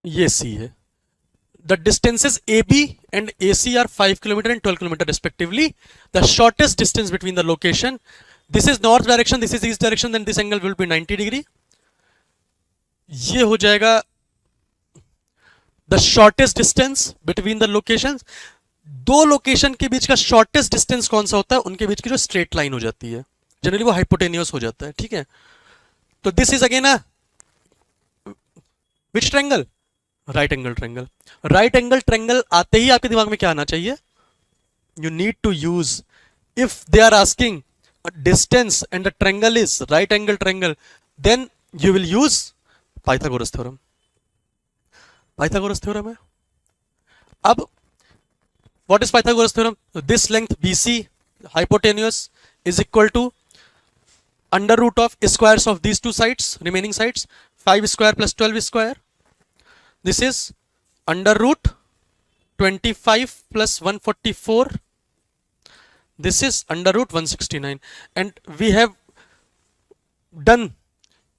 ये सी है. The distances A B and A C are 5 kilometre and 12 kilometre respectively. The shortest distance between the location, this is north direction, this is east direction, then this angle will be 90 degree. ये हो जाएगा the shortest distance between the location. दो लोकेशन के बीच का शॉर्टेस्ट डिस्टेंस कौन सा होता है? उनके बीच की जो स्ट्रेट लाइन हो जाती है, जनरली वो हाइपोटेनियस हो जाता है. ठीक है? तो this is again a which triangle? Right angle triangle. Right angle triangle आते ही आपके दिमाग में क्या आना चाहिए? You need to use, if they are asking distance and the triangle is right angle triangle, then you will use Pythagoras theorem. Pythagoras theorem है. अब what is Pythagoras theorem? This length BC hypotenuse is equal to under root of squares of these two sides, remaining sides, 5 square plus 12 square. This is under root 25 plus 144. This is under root 169. And we have done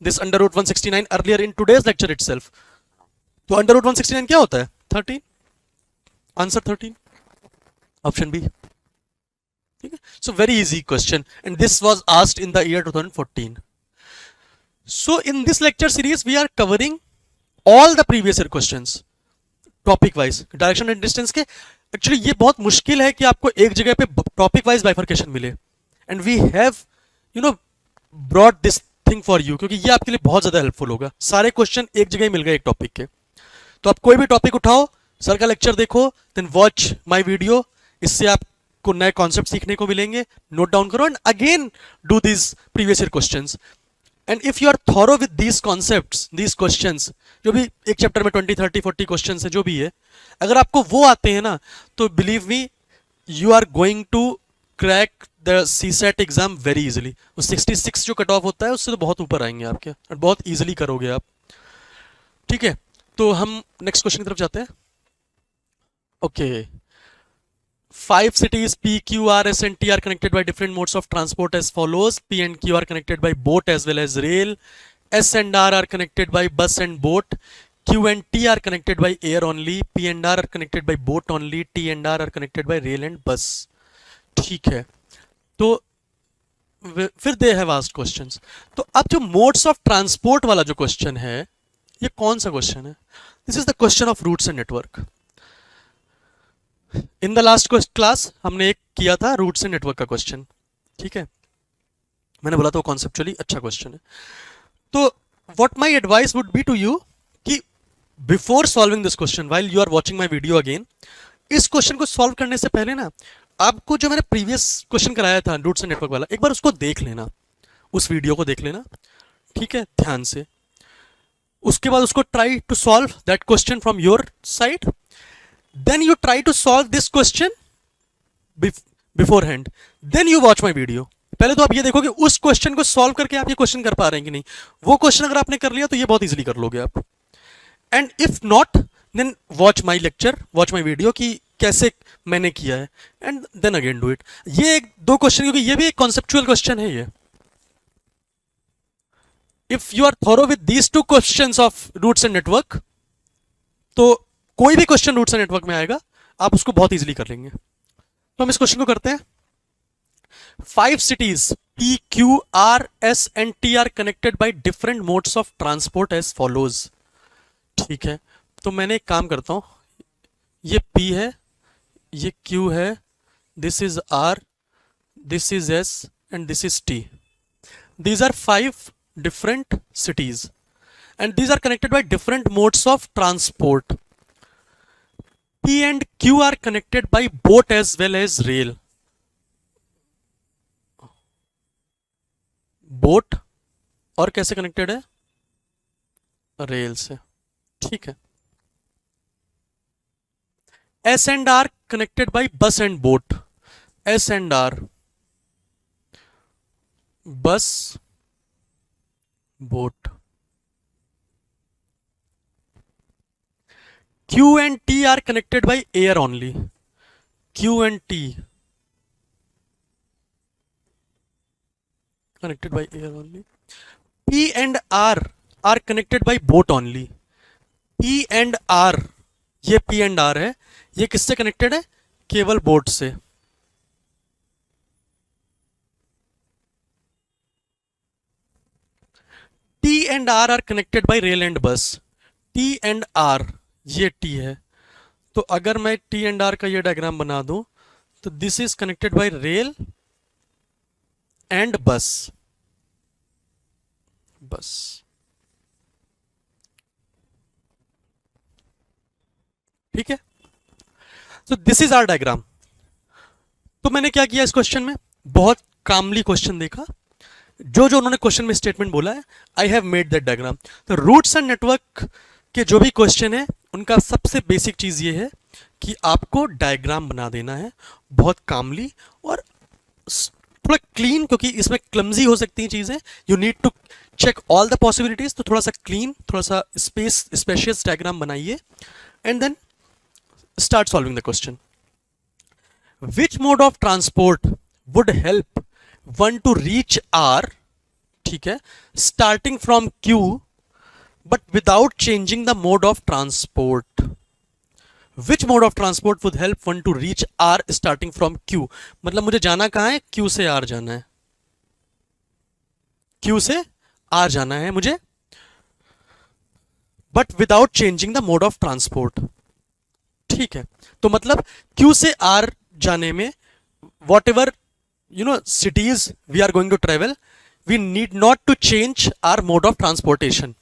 this under root 169 earlier in today's lecture itself. तो under root 169 क्या होता है? 13. Answer 13. Option B. Okay? So very easy question, and this was asked in the year 2014. So in this lecture series we are covering all the previous year questions topic wise. Direction and distance के एक्चुअली ये बहुत मुश्किल है कि आपको एक जगह पे टॉपिक वाइज बाइफर्केशन मिले, and we have brought this thing for you, क्योंकि ये आपके लिए बहुत ज्यादा हेल्पफुल होगा. सारे क्वेश्चन एक जगह ही मिल गए एक टॉपिक के. तो आप कोई भी टॉपिक उठाओ, सर का लेक्चर देखो, देन वॉच माई वीडियो. इससे आपको नए कॉन्सेप्ट सीखने को मिलेंगे. नोट डाउन करो and again do this previous year questions. And if you are thorough with these concepts, these questions, जो भी एक चैप्टर में 20, 30, 40 क्वेश्चंस है, जो भी है, अगर आपको वो आते हैं ना, तो believe me you are going to crack the CSAT exam very easily. वो 66 जो कट ऑफ होता है उससे तो बहुत ऊपर आएंगे आपके, और बहुत इजिली करोगे आप. ठीक है? तो हम नेक्स्ट क्वेश्चन की तरफ जाते हैं. Okay. 5 cities P, Q, R, S and T are connected by different modes of transport as follows. P and Q are connected by boat as well as rail. S and R are connected by bus and boat. Q and T are connected by air only. P and R are connected by boat only. T and R are connected by rail and bus. ठीक है. तो फिर दे हैव आस्क्ड क्वेश्चंस। तो अब जो मोड्स ऑफ ट्रांसपोर्ट वाला जो क्वेश्चन है, ये कौन सा क्वेश्चन है? This is the question of routes and network. In the last class हमने एक किया था रूट्स एंड नेटवर्क का क्वेश्चन, ठीक है? मैंने बोला था वो कॉन्सेप्चुअली अच्छा क्वेश्चन है। तो what my advice would be to you कि before solving this question while you are watching my video again, इस क्वेश्चन को सॉल्व करने से पहले ना आपको जो मैंने प्रीवियस क्वेश्चन कराया था रूट्स एंड नेटवर्क वाला, एक बार उसको देख लेना, उस वीडियो को देख लेना, ठीक है, ध्यान से। उसके बाद उसको try to solve that question from your side, then you try to solve this question beforehand, then you watch my video. पहले तो आप ये देखो कि उस क्वेश्चन को सॉल्व करके आप ये क्वेश्चन कर पा रहे हैं कि नहीं। वो क्वेश्चन अगर आपने कर लिया तो ये बहुत इजीली कर लोगे आप। And if not, then watch my lecture, watch my video कि कैसे मैंने किया है, and then again do it. ये एक दो क्वेश्चन, क्योंकि ये भी एक कॉन्सेप्चुअल क्वेश्चन है ये। If you are thorough with these two questions of routes and network, तो कोई भी क्वेश्चन रूट्स एंड नेटवर्क में आएगा आप उसको बहुत इजीली कर लेंगे। तो हम इस क्वेश्चन को करते हैं। 5 cities P, Q, R, S and T are connected by different modes of transport as follows। ठीक है, तो मैंने एक काम करता हूं, ये P है, ये Q है, this is R, this is S and this is T। These are 5 different cities and these are connected by different modes of transport। P and Q are connected by boat as well as rail। Boat और कैसे कनेक्टेड है? रेल से, ठीक है। S and R connected by bus and boat. S and R, bus, boat. Q and T are connected by air only. Q and T connected by air only। P and R are connected by boat only। P and R, ये P and R है, ये किससे कनेक्टेड है? केवल बोट से। T and R are connected by rail and bus। T and R, ये T है, तो अगर मैं T and R का ये डायग्राम बना दूं तो this is connected by rail and bus. Bus, ठीक है। So this is our diagram. तो मैंने क्या किया इस क्वेश्चन में, बहुत कामली क्वेश्चन देखा, जो जो उन्होंने क्वेश्चन में स्टेटमेंट बोला है, I have made that diagram. तो रूट्स एंड नेटवर्क के जो भी क्वेश्चन है उनका सबसे बेसिक चीज ये है कि आपको डायग्राम बना देना है बहुत कामली और थोड़ा क्लीन, क्योंकि इसमें क्लमजी हो सकती हैं चीजें। You need to check all the possibilities. तो थोड़ा सा क्लीन, थोड़ा सा स्पेशियस डायग्राम बनाइए and then start solving the question. Which mode of transport would help one to reach R, ठीक है, starting from Q but without changing the mode of transport. Which mode of transport would help one to reach R starting from Q. मतलब मुझे जाना कहां है? क्यू से आर जाना है, क्यू से आर जाना है मुझे, but without changing the mode of transport. ठीक है, तो मतलब क्यू से आर जाने में what ever cities we are going to travel, we need not to change our mode of transportation।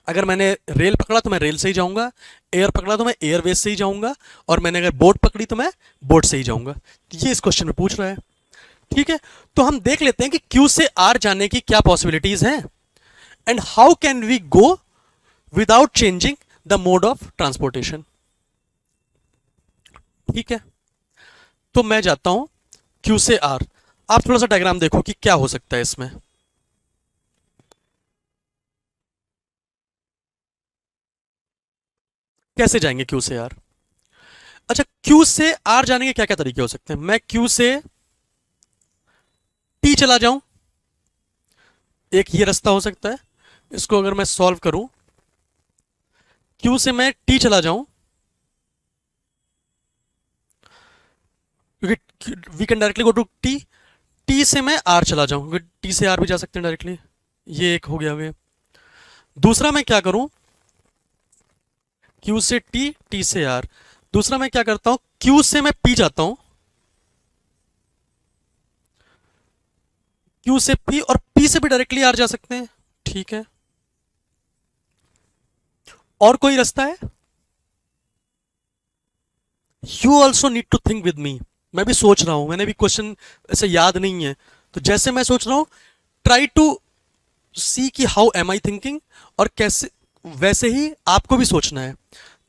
अगर मैंने रेल पकड़ा तो मैं रेल से ही जाऊंगा, एयर पकड़ा तो मैं एयरवेज से ही जाऊंगा, और मैंने अगर बोट पकड़ी तो मैं बोट से ही जाऊंगा। ये इस क्वेश्चन में पूछ रहा है, ठीक है। तो हम देख लेते हैं कि क्यू से आर जाने की क्या पॉसिबिलिटीज हैं and how can we go without changing the mode of transportation. ठीक है, तो मैं जाता हूं क्यू से आर। आप थोड़ा सा डायग्राम देखो कि क्या हो सकता है इसमें। कैसे जाएंगे क्यू से आर? अच्छा, क्यू से आर जाने के क्या क्या तरीके हो सकते हैं? मैं क्यू से टी चला जाऊं, एक ये रास्ता हो सकता है। इसको अगर मैं सॉल्व करूं, क्यू से मैं टी चला जाऊं, क्योंकि we can directly go to T. T से मैं आर चला जाऊं, टी से आर भी जा सकते हैं डायरेक्टली, ये एक हो गया वे। दूसरा मैं क्या करूं, क्यू से टी, टी से आर। दूसरा मैं क्या करता हूं, क्यू से मैं पी जाता हूं, क्यू से पी, और पी से भी डायरेक्टली आर जा सकते हैं, ठीक है। और कोई रास्ता है? You also need to think with me. मैं भी सोच रहा हूं, मैंने भी क्वेश्चन ऐसे याद नहीं है, तो जैसे मैं सोच रहा हूं, ट्राई टू सी कि हाउ एम आई थिंकिंग, और कैसे वैसे ही आपको भी सोचना है।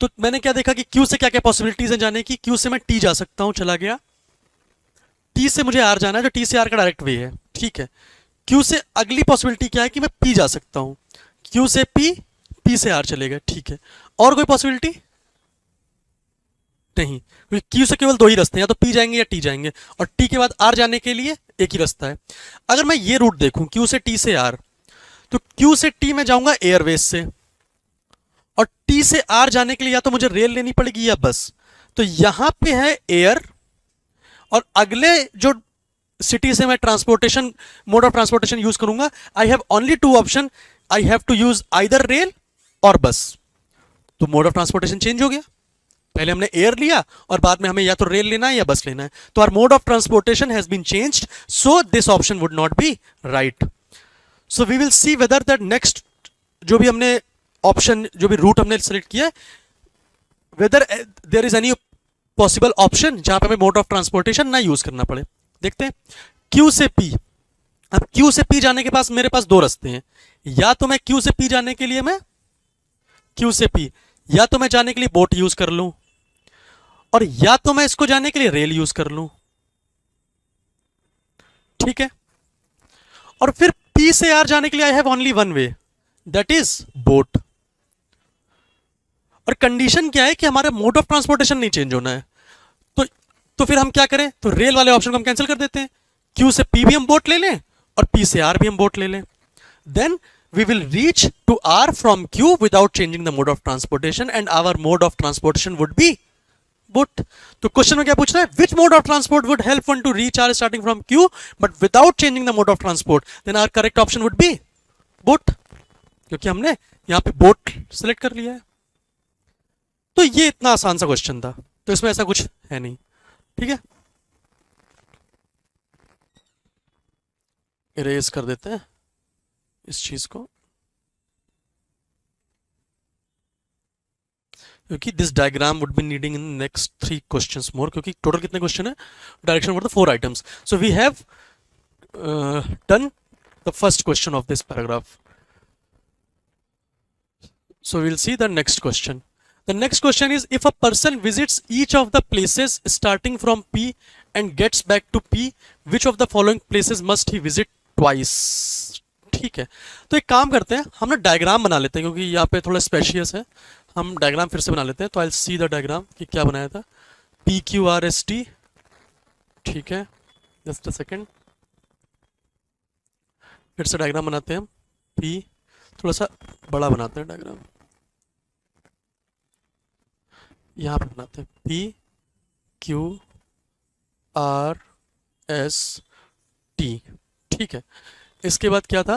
तो मैंने क्या देखा कि क्यू से क्या क्या पॉसिबिलिटीज है जाने की। क्यू से मैं टी जा सकता हूं, चला गया। टी से मुझे आर जाना है, जो टी से आर का डायरेक्ट वे है, ठीक है। क्यू से अगली पॉसिबिलिटी क्या है कि मैं पी जा सकता हूं, क्यू से पी, पी से आर चलेगा, ठीक है। और कोई पॉसिबिलिटी नहीं, क्योंकि क्यू से केवल दो ही रास्ते हैं, या तो पी जाएंगे या टी जाएंगे, और टी के बाद आर जाने के लिए एक ही रास्ता है। अगर मैं ये रूट देखूं, क्यू से टी से आर, तो क्यू से टी में जाऊंगा एयरवेज से, और टी से आर जाने के लिए या तो मुझे रेल लेनी पड़ेगी या बस। तो यहां पे है एयर, और अगले जो सिटी से मैं transportation, mode of transportation use करूंगा, I have only two option, I have to use either rail और बस। तो मोड ऑफ ट्रांसपोर्टेशन चेंज हो गया, पहले हमने एयर लिया और बाद में हमें या तो रेल लेना है या बस लेना है, तो our mode of transportation has been changed, so this option would not be right. So we will see whether that next जो भी हमने ऑप्शन, जो भी रूट हमने सिलेक्ट किया, whether there is any possible option जहां पे हमें मोड ऑफ ट्रांसपोर्टेशन ना यूज करना पड़े। देखते हैं क्यू से पी। अब क्यू से पी जाने के पास मेरे पास दो रास्ते हैं, या तो मैं क्यू से पी जाने के लिए मैं क्यू से पी, या तो मैं जाने के लिए बोट यूज कर लूं, और या तो मैं इसको जाने के लिए रेल यूज कर लूं, ठीक है। और फिर पी से आर जाने के लिए आई have only one way, that is boat. और कंडीशन क्या है कि हमारा मोड ऑफ ट्रांसपोर्टेशन नहीं चेंज होना है। तो तो फिर हम क्या करें, तो रेल वाले ऑप्शन को हम कैंसिल कर देते हैं, क्यू से पी भी हम बोट ले लें और पी से आर भी हम बोट ले लें, then we will reach to R from Q without changing the mode of transportation, and our mode of transportation would be boat. तो क्वेश्चन में क्या पूछ रहा है, which mode of transport would help one to reach R starting from Q but without changing the mode of transport, then our correct option would be boat, क्योंकि हमने यहां पे बोट सेलेक्ट कर लिया है। तो ये इतना आसान सा क्वेश्चन था, तो इसमें ऐसा कुछ है नहीं, ठीक है। इरेज कर देते हैं इस चीज को, क्योंकि this diagram would be needing in next 3 questions more, क्योंकि टोटल कितने क्वेश्चन है, direction for the 4 items. So we have done the first question of this paragraph. So we'll see the next question. The next question is, if a person visits each of the places starting from P and gets back to P, which of the following places must he visit twice? ठीक है, तो एक काम करते हैं, हम ना डायग्राम बना लेते हैं, क्योंकि यहाँ पे थोड़ा स्पेशियस है। हम डायग्राम फिर से बना लेते हैं, तो आई सी द डायग्राम कि क्या बनाया था। P Q R S T, ठीक है, जस्ट अ सेकेंड, फिर से डायग्राम बनाते हैं हम। पी थोड़ा सा बड़ा बनाते हैं डायग्राम, यहाँ पे बनाते हैं P Q R S T, ठीक है। इसके बाद क्या था,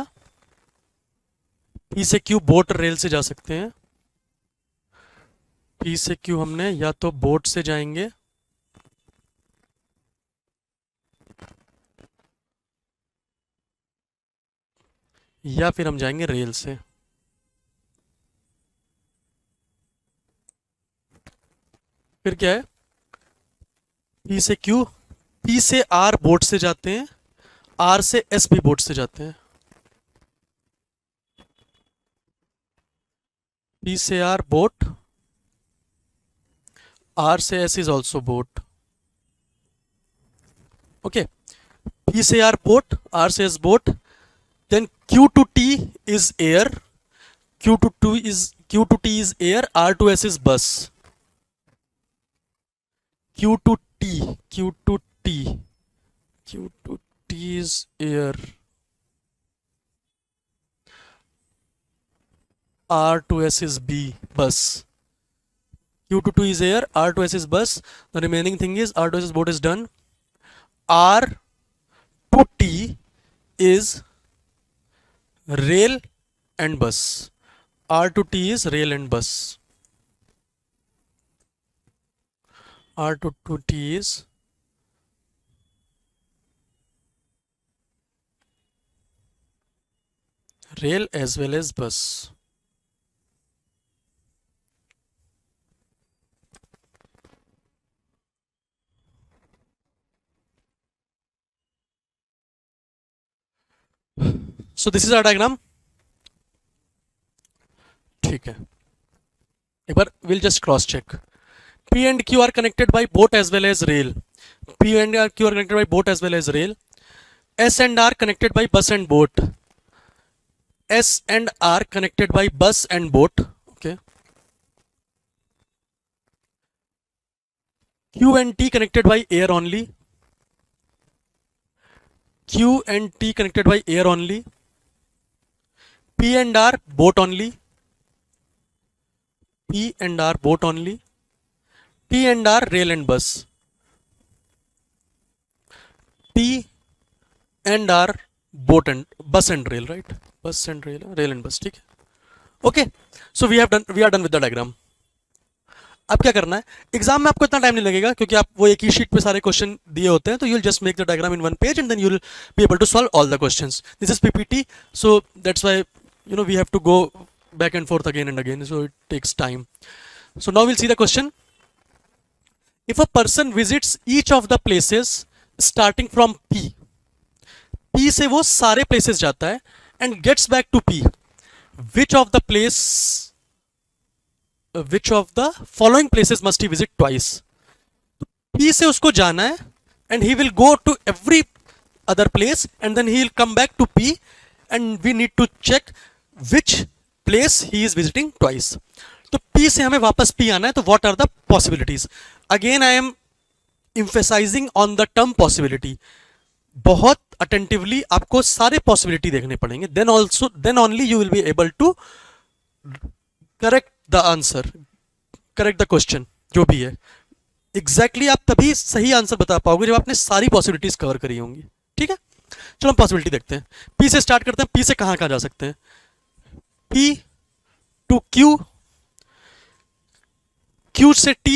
पी से क्यू बोट रेल से जा सकते हैं, पी से क्यू हमने या तो बोट से जाएंगे या फिर हम जाएंगे रेल से। फिर क्या है, पी से क्यू, पी से आर बोट से जाते हैं, आर से एस भी बोट से जाते हैं, पी से आर बोट, आर से S is also boat, okay. P से आर बोट, आर से S boat, then Q to T is air, Q to T is air, R to S is bus, Q to T, Q to T, Q to T is air, R to S is B bus, Q to to is air, R to S is bus, the remaining thing is R to S is boat is done, R to to T is rail and bus. R to T is rail and bus. R to T is rail as well as bus. So this is our diagram. ठीक है, एक बार we'll just cross check. P and Q are connected by boat as well as rail. P and Q are connected by boat as well as rail. S and R connected by bus and boat. S and R connected by bus and boat. Okay. Q and T connected by air only. Q and T connected by air only. P and R boat only. P and R boat only. T and R rail and bus. T and R boat and bus and rail, right? Bus and rail, rail and bus. ठीक है. Okay. So we are done with the diagram. अब क्या करना है, एग्जाम में आपको इतना टाइम नहीं लगेगा क्योंकि आप वो एक ही शीट पे सारे क्वेश्चन दिए होते हैं, तो you will just make the diagram in one page and then you will be able to solve all the questions. This is PPT, so that's why we have to go back and forth again and again, so it takes time. So now we'll see the question. If a person visits each of the places starting from P से वो सारे places जाता है and gets back to P, which of the following places must he visit twice? P से उसको जाना है and he will go to every other place and then he will come back to P and we need to check which place he is visiting twice. तो P से हमें वापस P आना है, तो what are the possibilities? Again I am emphasizing on the term possibility. बहुत attentively आपको सारे possibility देखने पड़ेंगे, then only you will be able to correct the answer, correct the question जो भी है. Exactly आप तभी सही आंसर बता पाओगे जब आपने सारी possibilities कवर करी होंगी. ठीक है, चलो हम possibility देखते हैं. P से start करते हैं. P से कहाँ जा सकते हैं? P to Q, Q से T,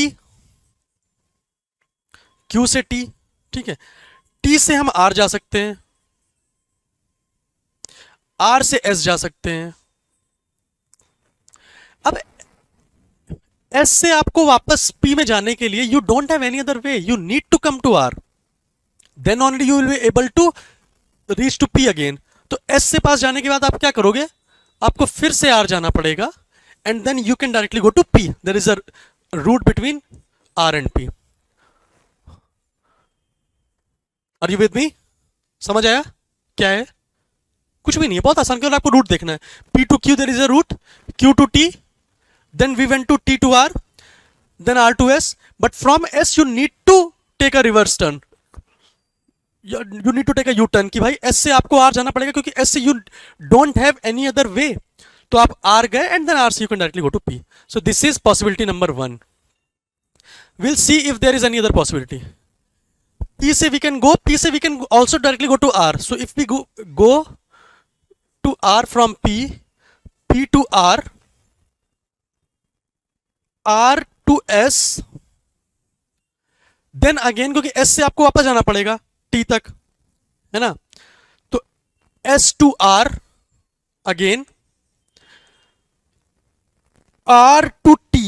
Q से T, ठीक है. T से हम R जा सकते हैं, R से S जा सकते हैं. अब S से आपको वापस P में जाने के लिए you don't have any other way, you need to come to R, then only you will be able to reach to P again. तो S से पास जाने के बाद आप क्या करोगे, आपको फिर से R जाना पड़ेगा and then you can directly go to P. There is a route between R and P. Are you with me? समझ आया क्या है? कुछ भी नहीं है, बहुत आसान, केवल आपको रूट देखना है. P to Q there is a route, Q to T, then we went to T to R, then R to S, but from S you need to take a reverse turn. You need to take a U-turn कि भाई S से आपको R जाना पड़ेगा क्योंकि S से you don't have any other way. तो आप R गए and then R से you can directly go to P. So this is possibility number 1. We'll see if there is any other possibility. P से we can also directly go to R. So if we go to R from P, P to R, R to S, then again क्योंकि S से आपको वापस जाना पड़ेगा T तक, है ना. तो S to R again, R to T,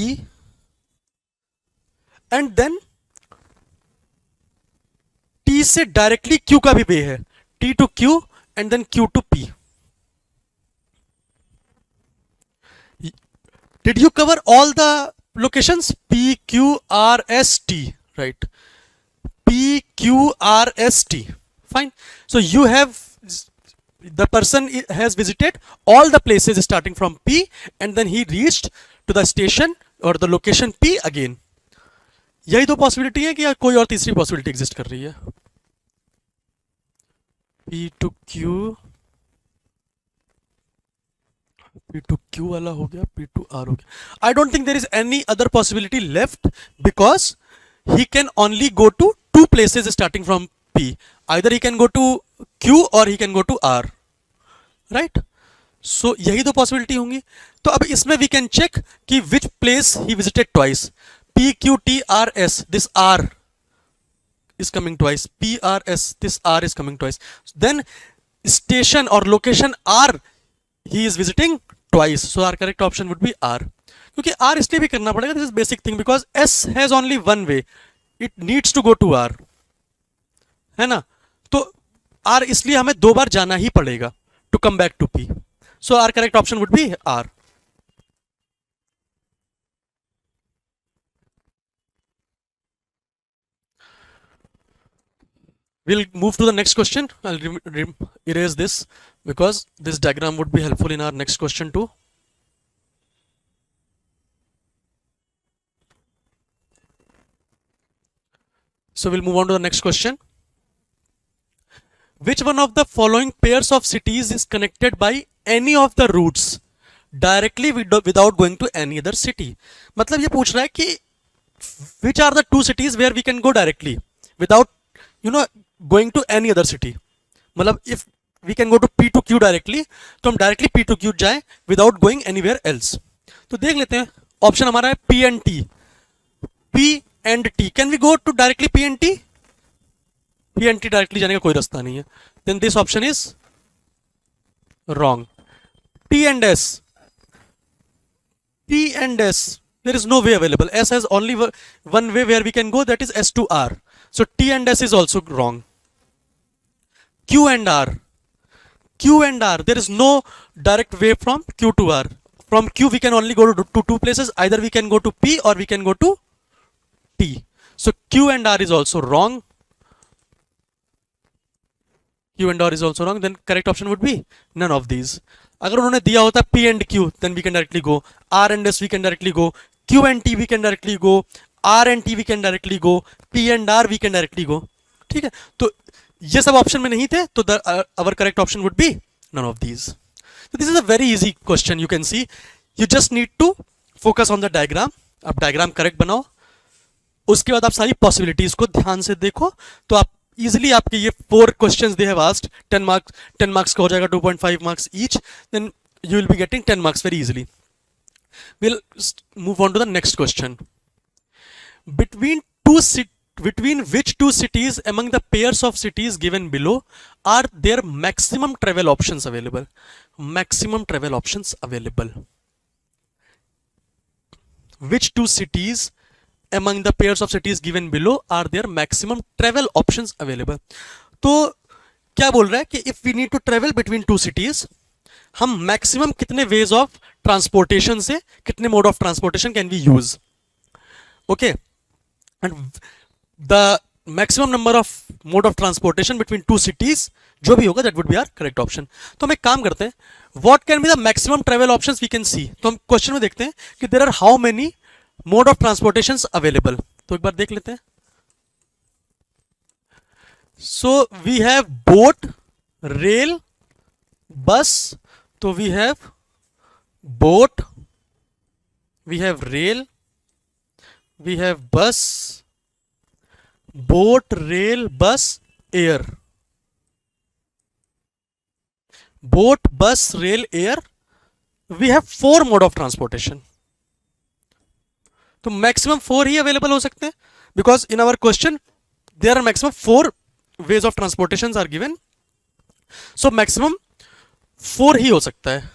and then T से डायरेक्टली Q का भी वे है, T to Q and then Q to P. Did you cover all the locations? P, Q, R, S, T, right? P, Q, R, S, T. Fine. So you have, the person has visited all the places starting from P and then he reached to the station or the location P again. यही दो पॉसिबिलिटी है कि कोई और तीसरी पॉसिबिलिटी एग्जिस्ट कर रही है? P to Q वाला हो गया, P to R हो गया. I don't think there is any other possibility left because he can only go to two places starting from P. Either he can go to Q और he can go to R, right? सो यही दो पॉसिबिलिटी होंगी. तो अब इसमें वी कैन चेक कि which place he visited twice. P Q T R S, this R is coming twice. P R S, this R is coming twice. Then station or location R he is visiting twice. So our correct option would be R. क्योंकि R इसलिए भी करना पड़ेगा, this is basic thing, because S has only one way. It needs to go to R. है ना? तो R इसलिए हमें दो बार जाना ही पड़ेगा to come back to P. So our correct option would be R. We'll move to the next question. I'll erase this because this diagram would be helpful in our next question too. So we'll move on to the next question. Which one of the following pairs of cities is connected by any of the routes directly without going to any other city? मतलब ये पूछ रहा है कि which are the two cities where we can go directly without going to any other city. मतलब if we can go to P to Q directly, तो हम directly P to Q जाएं without going anywhere else. तो देख लेते हैं. ऑप्शन हमारा है P and T. P and T. Can we go to directly P and T? P and T directly जाने का कोई रास्ता नहीं है. Then this option is wrong. T and S. T and S. There is no way available. S has only one way where we can go, that is S to R. So T and S is also wrong. Q and R. Q and R. There is no direct way from Q to R. From Q we can only go to two places. Either we can go to P or we can go to T. So Q and R is also wrong. Q and R is also wrong. Then correct option would be none of these. अगर उन्होंने दिया होता P and Q, then we can directly go. R and S we can directly go. Q and T we can directly go. R and T we can directly go. P and R we can directly go. ठीक है, तो ये सब ऑप्शन में नहीं थे, तो our correct option would be none of these. So this is a very easy question. You can see, you just need to focus on the diagram. आप diagram correct बनाओ, उसके बाद आप सारी possibilities को ध्यान से देखो, तो आप easily आपके ये 4 questions they have asked, 10 marks का हो जाएगा 2.5 marks each, then you will be getting 10 marks very easily. We'll move on to the next question. Between which two cities among the pairs of cities given below are there maximum travel options available? Maximum travel options available. Which two cities among the pairs of cities given below are there maximum travel options available? तो क्या बोल रहा है कि if we need to travel between two cities, हम maximum कितने ways of transportation से, कितने mode of transportation can we use? Okay, and the maximum number of mode of transportation between two cities जो भी होगा, that would be our correct option. तो हम एक काम करते हैं, what can be the maximum travel options we can see? तो हम क्वेश्चन में देखते हैं कि there are how many mode of transportations available. तो एक बार देख लेते हैं. So we have boat, rail, bus. तो we have boat, we have rail, we have bus, boat, rail, bus, air. Boat, bus, rail, air. We have 4 mode of transportation. तो मैक्सिमम 4 ही अवेलेबल हो सकते हैं, because in our question there are maximum 4 ways of transportation are given. So maximum 4 ही हो सकता है.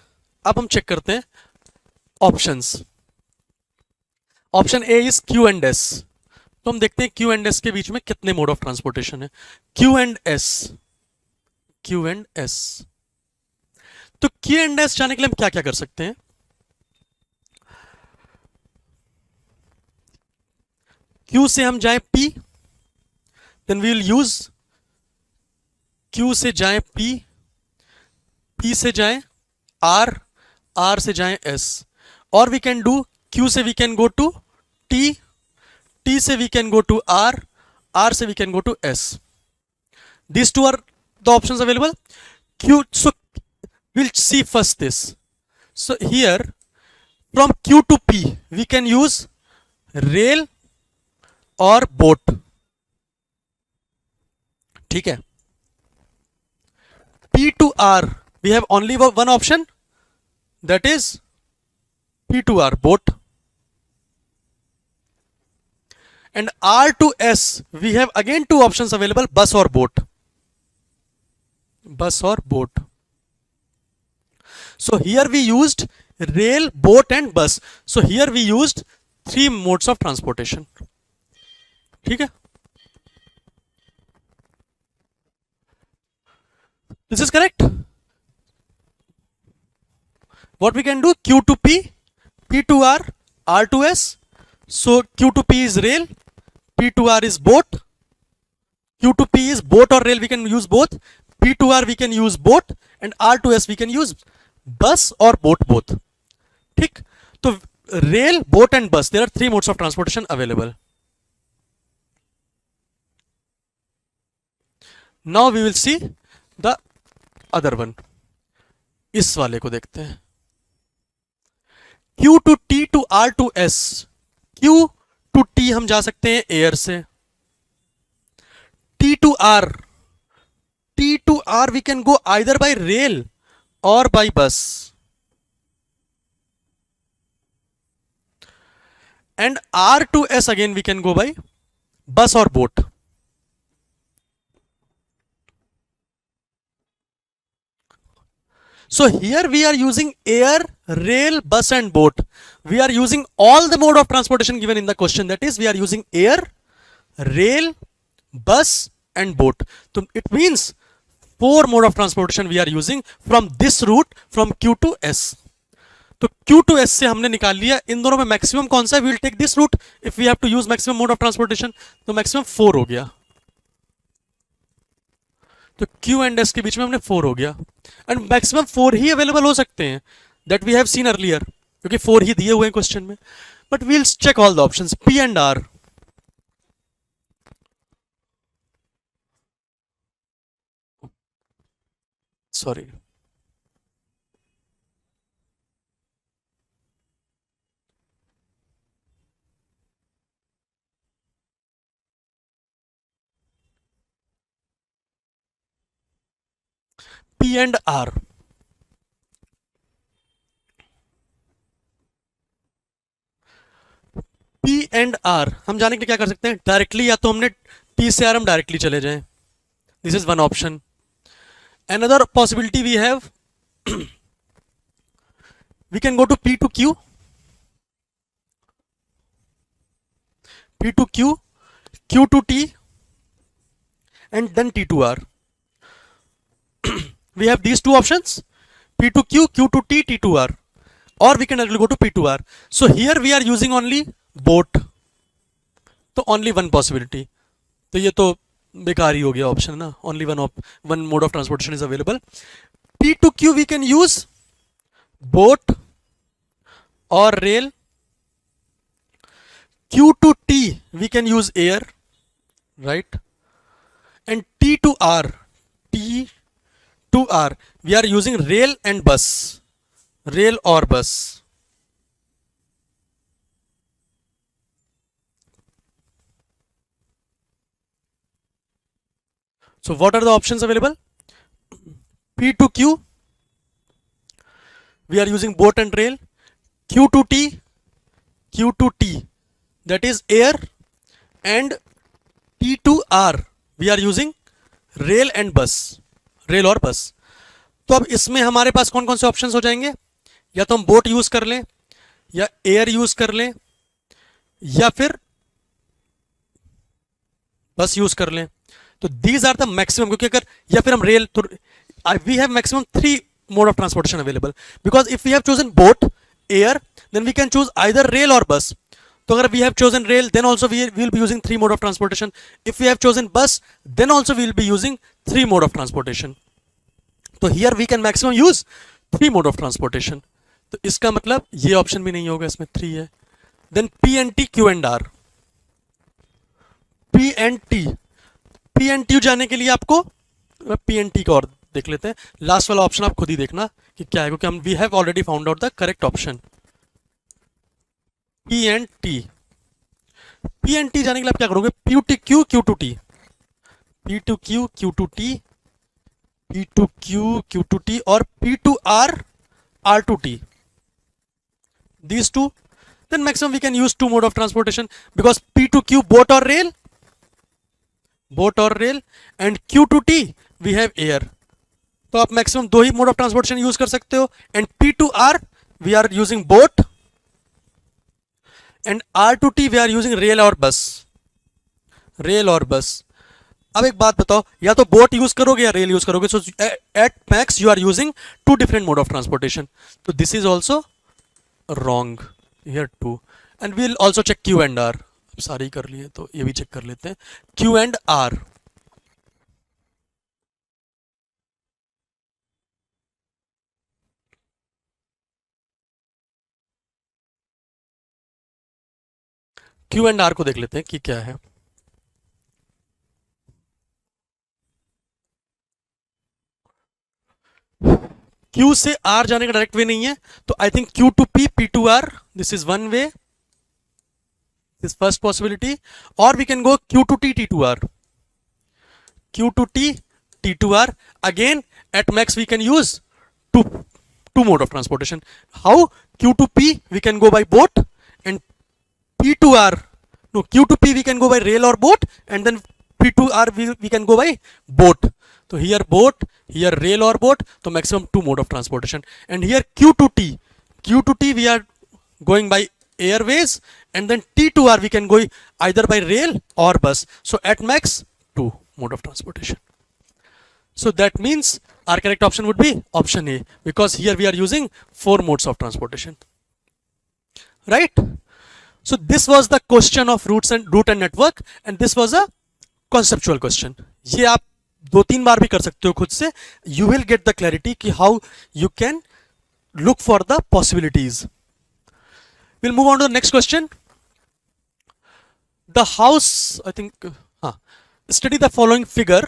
अब हम चेक करते हैं options. Option A is Q and S. तो हम देखते हैं क्यू एंड एस के बीच में कितने मोड ऑफ ट्रांसपोर्टेशन है. Q and S, Q and S. तो क्यू एंड एस जाने के लिए हम क्या क्या कर सकते हैं? Q से हम जाएं P, then we will use Q से जाएं P, P से जाएं R, R से जाएं S. और we can do Q से we can go to T, T से we can go to R, R से we can go to S. These two are the options available. Q, so we'll see first this. So here from Q to P we can use rail और बोट. ठीक है, to R, we have only one option, that is P to R, boat. And R to S, we have again two options available, bus or boat. Bus or boat. So here we used rail, boat and bus. So here we used three modes of transportation. ठीक है? This is correct. What we can do, Q to P, P to R, R to S. So Q to P is rail, P to R is boat. Q to P is boat or rail, we can use both. P to R we can use boat, and R to S we can use bus or boat both. ठीक? तो rail, boat and bus, there are three modes of transportation available. Now we will see the other one. इस वाले को देखते हैं. Q to T to R to S. Q to T हम जा सकते हैं एयर से. T to R. T to R we can go either by rail or by bus. And R to S again we can go by bus or boat. So here we are using air, rail, bus and boat. We are using all the mode of transportation given in the question. That is, we are using air, rail, bus and boat. So it means four mode of transportation we are using from this route from Q to S. तो Q to S से हमने निकाल लिया. इन दोनों में मैक्सिमम कौन सा है? We will take this route if we have to use maximum mode of transportation. तो मैक्सिमम 4 हो गया. तो Q एंड S के बीच में हमने 4 हो गया. एंड मैक्सिमम 4 ही अवेलेबल हो सकते हैं, that we have seen earlier, क्योंकि 4 ही दिए हुए हैं क्वेश्चन में. But we'll check all the options. P and R. Sorry, P and R. P and R हम जाने के लिए क्या कर सकते हैं? डायरेक्टली, या तो हमने P से R हम डायरेक्टली चले जाएं. This is one option. Another possibility we have, we can go to P to Q, P to Q, Q to T, and then T to R. We have these two options, P to Q, Q to T, T to R, or we can actually go to P to R. So here we are using only boat, तो only one possibility. तो ये तो बेकार ही हो गया ऑप्शन ना. Only one mode of transportation is available. P to Q we can use boat और rail. Q to T we can use air, right. And T to R, T to R we are using rail and bus, rail और bus. So what are the options available? P to Q, we are using boat and rail. Q to T, Q to T, that is air, and T to R, we are using rail and bus, rail और बस. तो अब इसमें हमारे पास कौन कौन से ऑप्शंस हो जाएंगे? या तो हम बोट यूज कर लें, या एयर यूज कर लें, या फिर बस यूज कर लें. तो दीज आर द मैक्सिमम, क्योंकि अगर या फिर हम रेल, तो we have maximum 3 mode of transportation available. Because if we have chosen boat, air, then we can choose either rail और बस. तो अगर we have chosen rail, then also we will be using 3 mode of transportation. If we have chosen bus, then also we will be using 3 mode of transportation. तो here we can maximum use 3 mode of transportation. तो इसका मतलब ये ऑप्शन भी नहीं होगा, इसमें 3 है. Then P and T, Q and R. P and T, P and T जाने के लिए आपको P एंड T का और देख लेते हैं. लास्ट वाला ऑप्शन आप खुद ही देखना कि क्या है, क्योंकि हम we have already found out the correct option. P and T. P and T जाने के लिए आप क्या करोगे? P to Q, Q to T, P to Q, Q to T, P to Q, Q to T, or P to R, R to T. These two, then maximum we can use two mode of transportation, because P to Q boat or rail, and Q to T we have air. तो आप मैक्सिमम दो ही मोड ऑफ ट्रांसपोर्टेशन यूज कर सकते हो. And P to R we are using boat, and R to T we are using rail or bus. अब एक बात बताओ, या तो बोट यूज करोगे या रेल यूज करोगे. So at max you are using two different mode of transportation. तो this is also wrong here too. And we will also check Q and R. सारी कर लिए तो ये भी चेक कर लेते हैं. Q and R. Q and R को देख लेते हैं कि क्या है. Q से R जाने का डायरेक्ट वे नहीं है, तो I think Q to P, P to R, this is one way, this first possibility. और we can go Q to T, T to R. Q to T, T to R. Again, at max we can use two mode of transportation. How? Q to P we can go by boat, and P to R, no, Q to P we can go by rail or boat, and then P to R we can go by boat. So here boat, here rail or boat, so maximum two mode of transportation. And here Q to T we are going by airways, and then T to R we can go either by rail or bus. So at max two mode of transportation. So that means our correct option would be option A, because here we are using four modes of transportation, right? So this was the question of route and network, and this was a conceptual question. ये आप दो तीन बार भी कर सकते हो खुद से. You will get the clarity कि how you can look for the possibilities. We'll move on to the next question. The house, I think, study the following figure.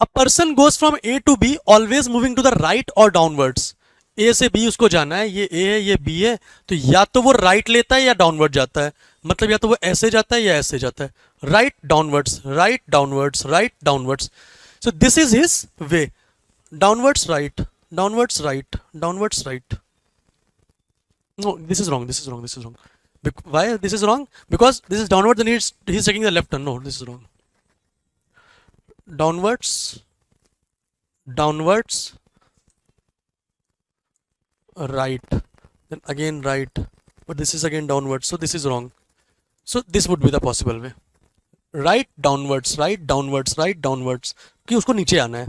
A person goes from A to B, always moving to the right or downwards. A से B उसको जाना है, ये A है, ये B है, तो या तो वो राइट लेता है या डाउनवर्ड जाता है. मतलब या तो वो ऐसे जाता है या ऐसे जाता है. Right downwards, right downwards, right downwards. So this is his way. Downwards right, downwards right, downwards right. No, this is wrong. This is wrong. This is wrong. Why this is wrong? Because this is downward. Then he's taking the left turn. No, this is wrong. Downwards, downwards, right. Then again right. But this is again downwards. So this is wrong. So this would be the possible way. Right downwards, right downwards, right downwards. कि उसको नीचे आना है.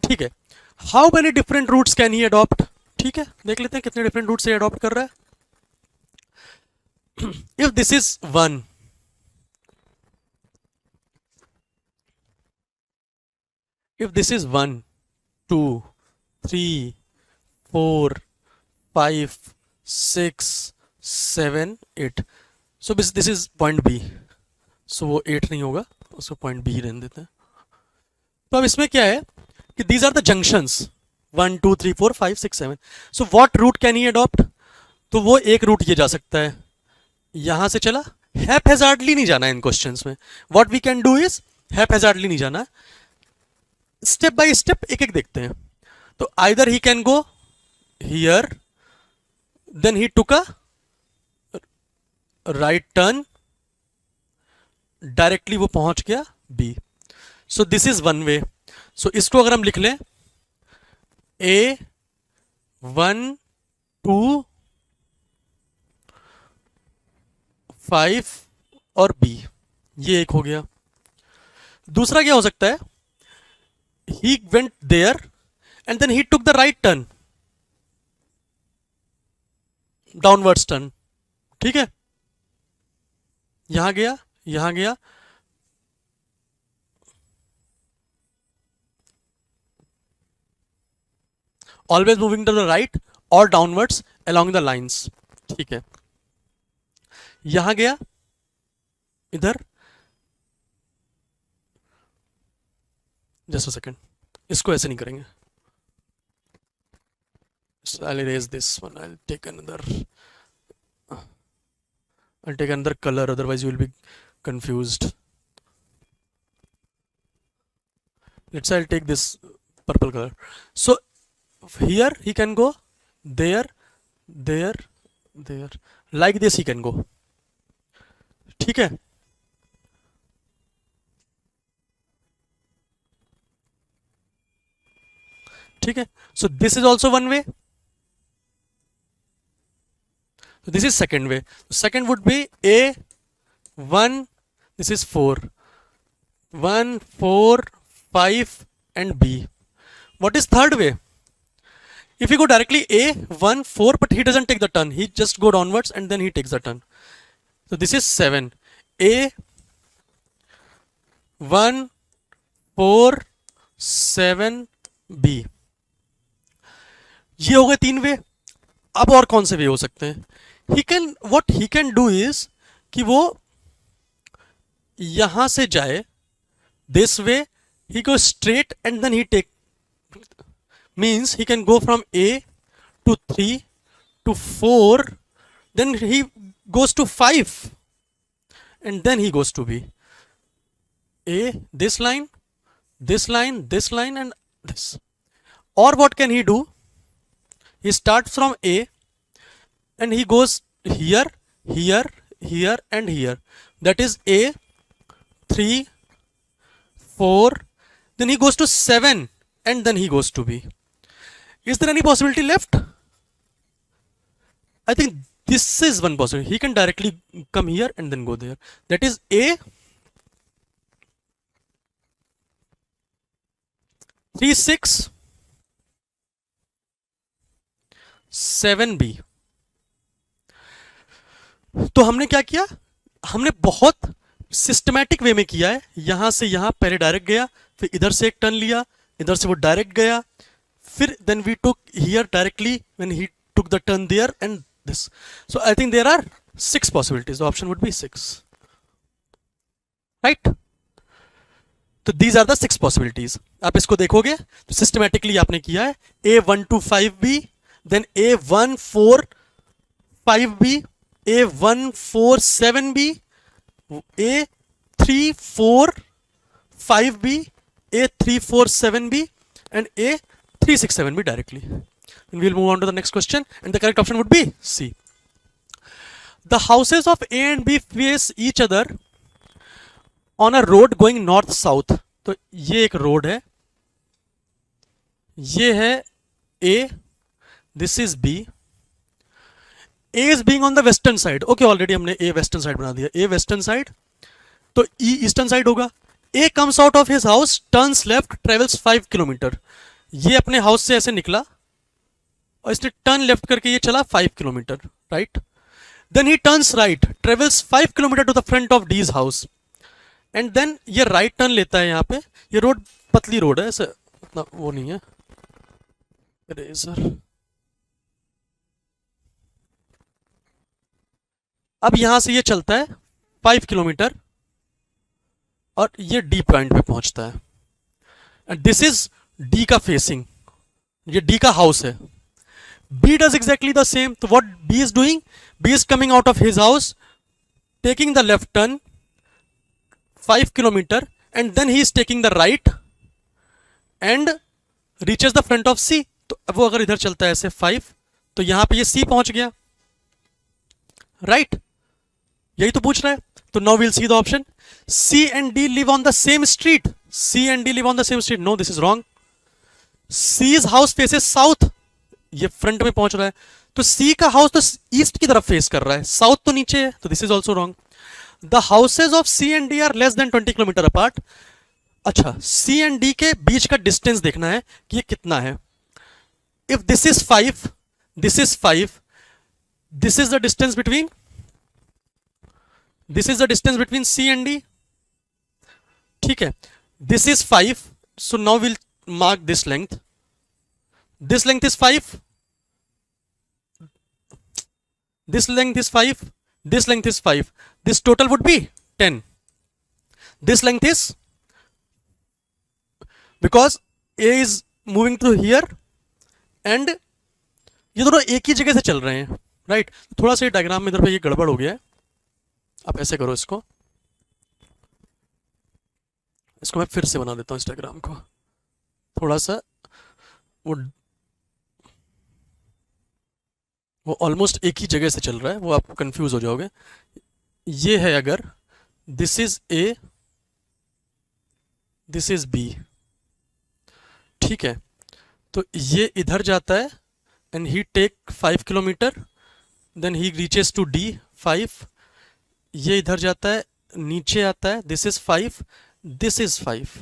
ठीक है. How many different routes can he adopt? ठीक है, देख लेते हैं कितने डिफरेंट रूट से अडॉप्ट कर रहा है. If this is 1, if this is 1, 2, 3, 4, 5, 6, 7, 8, so this is point B. So वो 8 नहीं होगा, उसको point B ही रहने देते हैं. तो अब इसमें क्या है कि these are the junctions 1, 2, 3, 4, 5, 6, 7. So what route can he adopt? तो वो एक रूट ये जा सकता है, यहां से चला. हैपहैजार्डली नहीं जाना है इन क्वेश्चंस में. What we can do is haphazardly नहीं जाना, स्टेप बाय स्टेप एक एक देखते हैं. तो either he can go here, then he took a right turn, directly वो पहुंच गया B. So this is one way. सो इसको अगर हम लिख लें A 1, 2, 5 और B, ये एक हो गया. दूसरा क्या हो सकता है, he went there and then he took the right turn, downwards turn. ठीक है, यहां गया, यहां गया, always moving to the right और डाउनवर्ड्स अलोंग द लाइंस. ठीक है, यहां गया, इधर, जस्ट अ सेकेंड, इसको ऐसे नहीं करेंगे. I'll erase this one. I'll take another color, otherwise you will be confused. let's say I'll take this purple color. So here he can go, there, there, there, like this he can go. ठीक है, ठीक है. So this is also one way. So this is second way. Second would be A 1, this is 4, 1, 4, 5 and B. What is third way? If you go directly A 1, 4, but he doesn't take the turn, he just go downwards and then he takes the turn. So this is 7. A 1, 4, 7 B. ये हो गए तीन वे. अब और कौन से वे हो सकते हैं? He can, what he can do is कि वो यहां से जाए this way, he go straight and then he take, means he can go from A to 3 to 4, then he goes to 5 and then he goes to B. A, this line, this line, this line and this. Or what can he do? He starts from A and he goes here, here, here and here. That is A 3, 4, then he goes to 7 and then he goes to B. Is there any possibility left? I think this is one possibility. He can directly come here and then go there. That is A 3, 6, 7B. तो हमने क्या किया? हमने बहुत सिस्टमैटिक वे में किया है. यहां से यहां पहले डायरेक्ट गया, फिर इधर से एक टर्न लिया, इधर से वो डायरेक्ट गया, फिर then we took here directly when he took the turn there and this. So I think there are 6 possibilities. The option would be 6, right? तो दीज आर द 6 पॉसिबिलिटीज. आप इसको देखोगे तो सिस्टमैटिकली आपने किया है. A1 to 5B, then A1 4 5B, A1 4 7B, A3 4 5B, A3 4 7B and A3 6 7B directly. And we'll move on to the next question and the correct option would be C. The houses of A and B face each other on a road going north south. तो ये एक रोड है, ये है A, this is B. A is being on the western side. Okay, already हमने A western side बना दिया. A western side, तो E eastern side होगा. A comes out of his house, turns left, travels 5 kilometre. ये अपने हाउस से ऐसे निकला और इसने टर्न लेफ्ट करके ये चला 5 kilometre, right? Then he turns right, travels 5 kilometre to the front of D's house and then ये राइट टर्न लेता है. यहाँ पे ये रोड पतली रोड है, ऐसे उतना वो नहीं है. अरे सर, अब यहां से ये चलता है 5 किलोमीटर और ये डी पॉइंट पे पहुंचता है. एंड दिस इज डी का फेसिंग, ये डी का हाउस है. B does exactly the same. So what B is doing? B is coming out of his house, taking the left turn 5 kilometer and then he is taking the right and reaches the front of C. तो अब वो अगर इधर चलता है ऐसे 5, तो यहां पे ये C पहुंच गया, राइट? यही तो पूछ रहा है. तो now we'll see the option. C and D live on the same street. C and D live on the same street. No, this is wrong. C's house faces south. ये फ्रंट में पहुंच रहा है, तो सी का हाउस तो ईस्ट की तरफ फेस कर रहा है, साउथ तो नीचे है, तो this is also wrong. The houses of C and D are less than 20 kilometre apart. अच्छा, सी एंड डी के बीच का डिस्टेंस देखना है कि ये कितना है. If this is 5, this is 5, this is the distance between, this is the distance between C and D. ठीक है, this is 5, so now will mark this length. This length is 5, this length is 5, this length is 5, this total would be 10. This length is, because A is moving through here and ये दोनों एक ही जगह से चल रहे हैं, राइट? थोड़ा सा डायग्राम में इधर पे ये गड़बड़ हो गया है. आप ऐसे करो, इसको मैं फिर से बना देता हूं इस डायग्राम को. थोड़ा सा वो वो ऑलमोस्ट एक ही जगह से चल रहा है, वो आप कंफ्यूज हो जाओगे। ये है अगर this is A, this is B, ठीक है, तो ये इधर जाता है and he take 5 kilometre, then he reaches to D 5, ये इधर जाता है, नीचे आता है, this is 5, this is 5,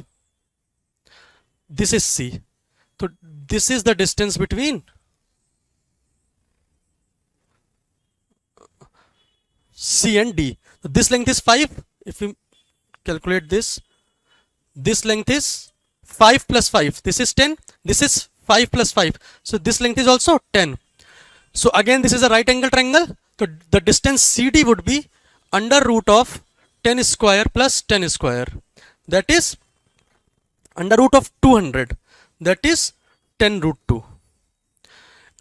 this is C, तो this is the distance between C and D. So this length is 5. If you calculate this, this length is 5 plus 5. This is 10. This is 5 plus 5. So this length is also 10. So again, this is a right angle triangle. So the distance CD would be under root of 10 square plus 10 square. That is under root of 200. That is 10 root 2.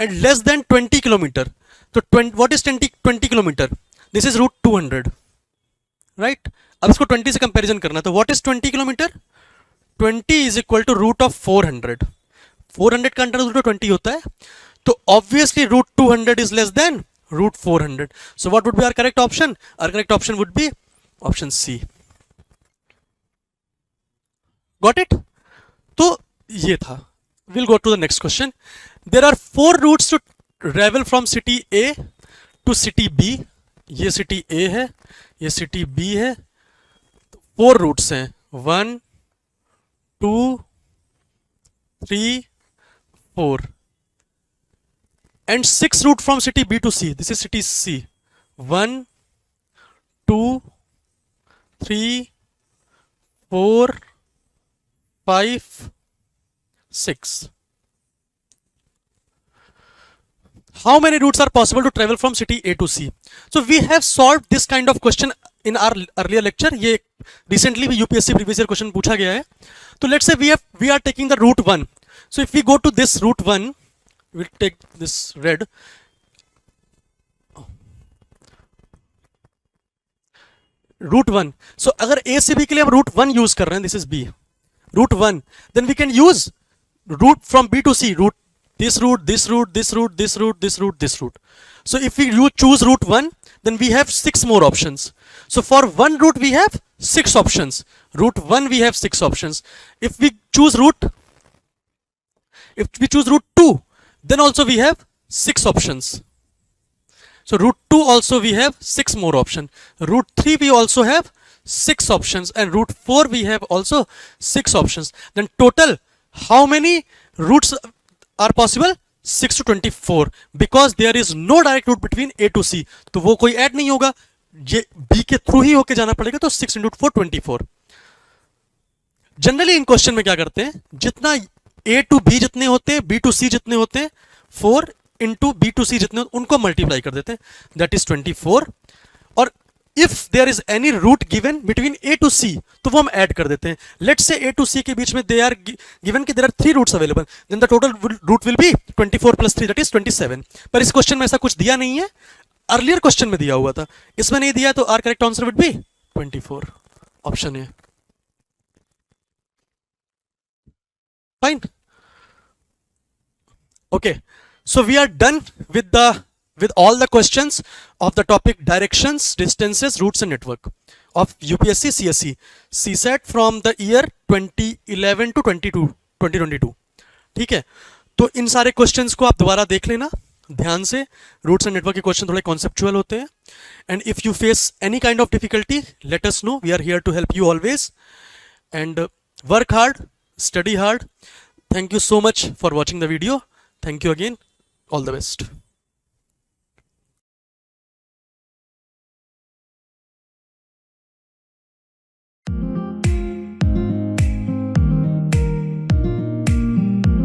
And less than 20 kilometer. So what is 20 kilometer? This is root 200, right? अब इसको 20 से कंपैरिजन करना, तो what is 20 kilometre? 20 is equal to root of 400. 400 का अंडर रूट 20 होता है, तो obviously root 200 is less than root 400. So what would be our correct option? Our correct option would be option C. Got it? तो ये था. We'll go to the next question. There are 4 routes to travel from city A to city B. ये सिटी ए है, ये सिटी बी है, 4 रूट्स हैं, 1 2 3 4 and 6 route from city B to C. This is city C. 1 2 3 4 5 6. How many routes are possible to travel from city A to C? So we have solved this kind of question in our earlier lecture. ये recently भी UPSC previous year question पूछा गया है. तो let's say we are taking the route 1. So if we go to this route 1, we'll take this red. Route 1. So अगर A से B के लिए हम route 1 use कर रहे हैं, this is B. Route 1. Then we can use route from B to C. Route this route, this route, this route, this route, this route, this route. So if we choose route 1, then we have 6 more options. So for one route we have 6 options. Route 1 we have 6 options. If we choose route 2, then also we have 6 options. So route 2 also we have 6 more options. Route 3 we also have 6 options, and route 4 we have also 6 options. Then total how many routes are possible? 6 to 24, because there is no direct route between A to C. तो वो कोई ऐड नहीं होगा, ये B के थ्रू ही होके जाना पड़ेगा, तो 6 into 4 24. जनरली इन क्वेश्चन में क्या करते हैं, जितना A to B जितने होते हैं, B to C जितने होते हैं, 4 into B to C जितने होते हैं, उनको मल्टीप्लाई कर देते हैं, दैट इज 24. और if there is any route given between A to C, तो वो हम ऐड कर देते हैं. Let's say A to C के बीच में दे आर गिवन कि there are 3 routes available, then the total route will be 24 + 3, that is 27. पर इस क्वेश्चन में ऐसा कुछ दिया नहीं है, अर्लियर क्वेश्चन में दिया हुआ था, इसमें नहीं दिया, तो our correct answer would be 24, option A. Fine. Okay, so we are done with all the questions of the topic directions, distances, routes and network of UPSC CSE CSAT from the year 2011 to 2022. ठीक है, तो इन सारे क्वेश्चंस को आप दोबारा देख लेना ध्यान से. रूट्स एंड नेटवर्क के क्वेश्चन थोड़े कॉन्सेप्चुअल होते हैं, and if you face any kind of difficulty let us know, we are here to help you always. And work hard, study hard. Thank you so much for watching the video. Thank you again. All the best.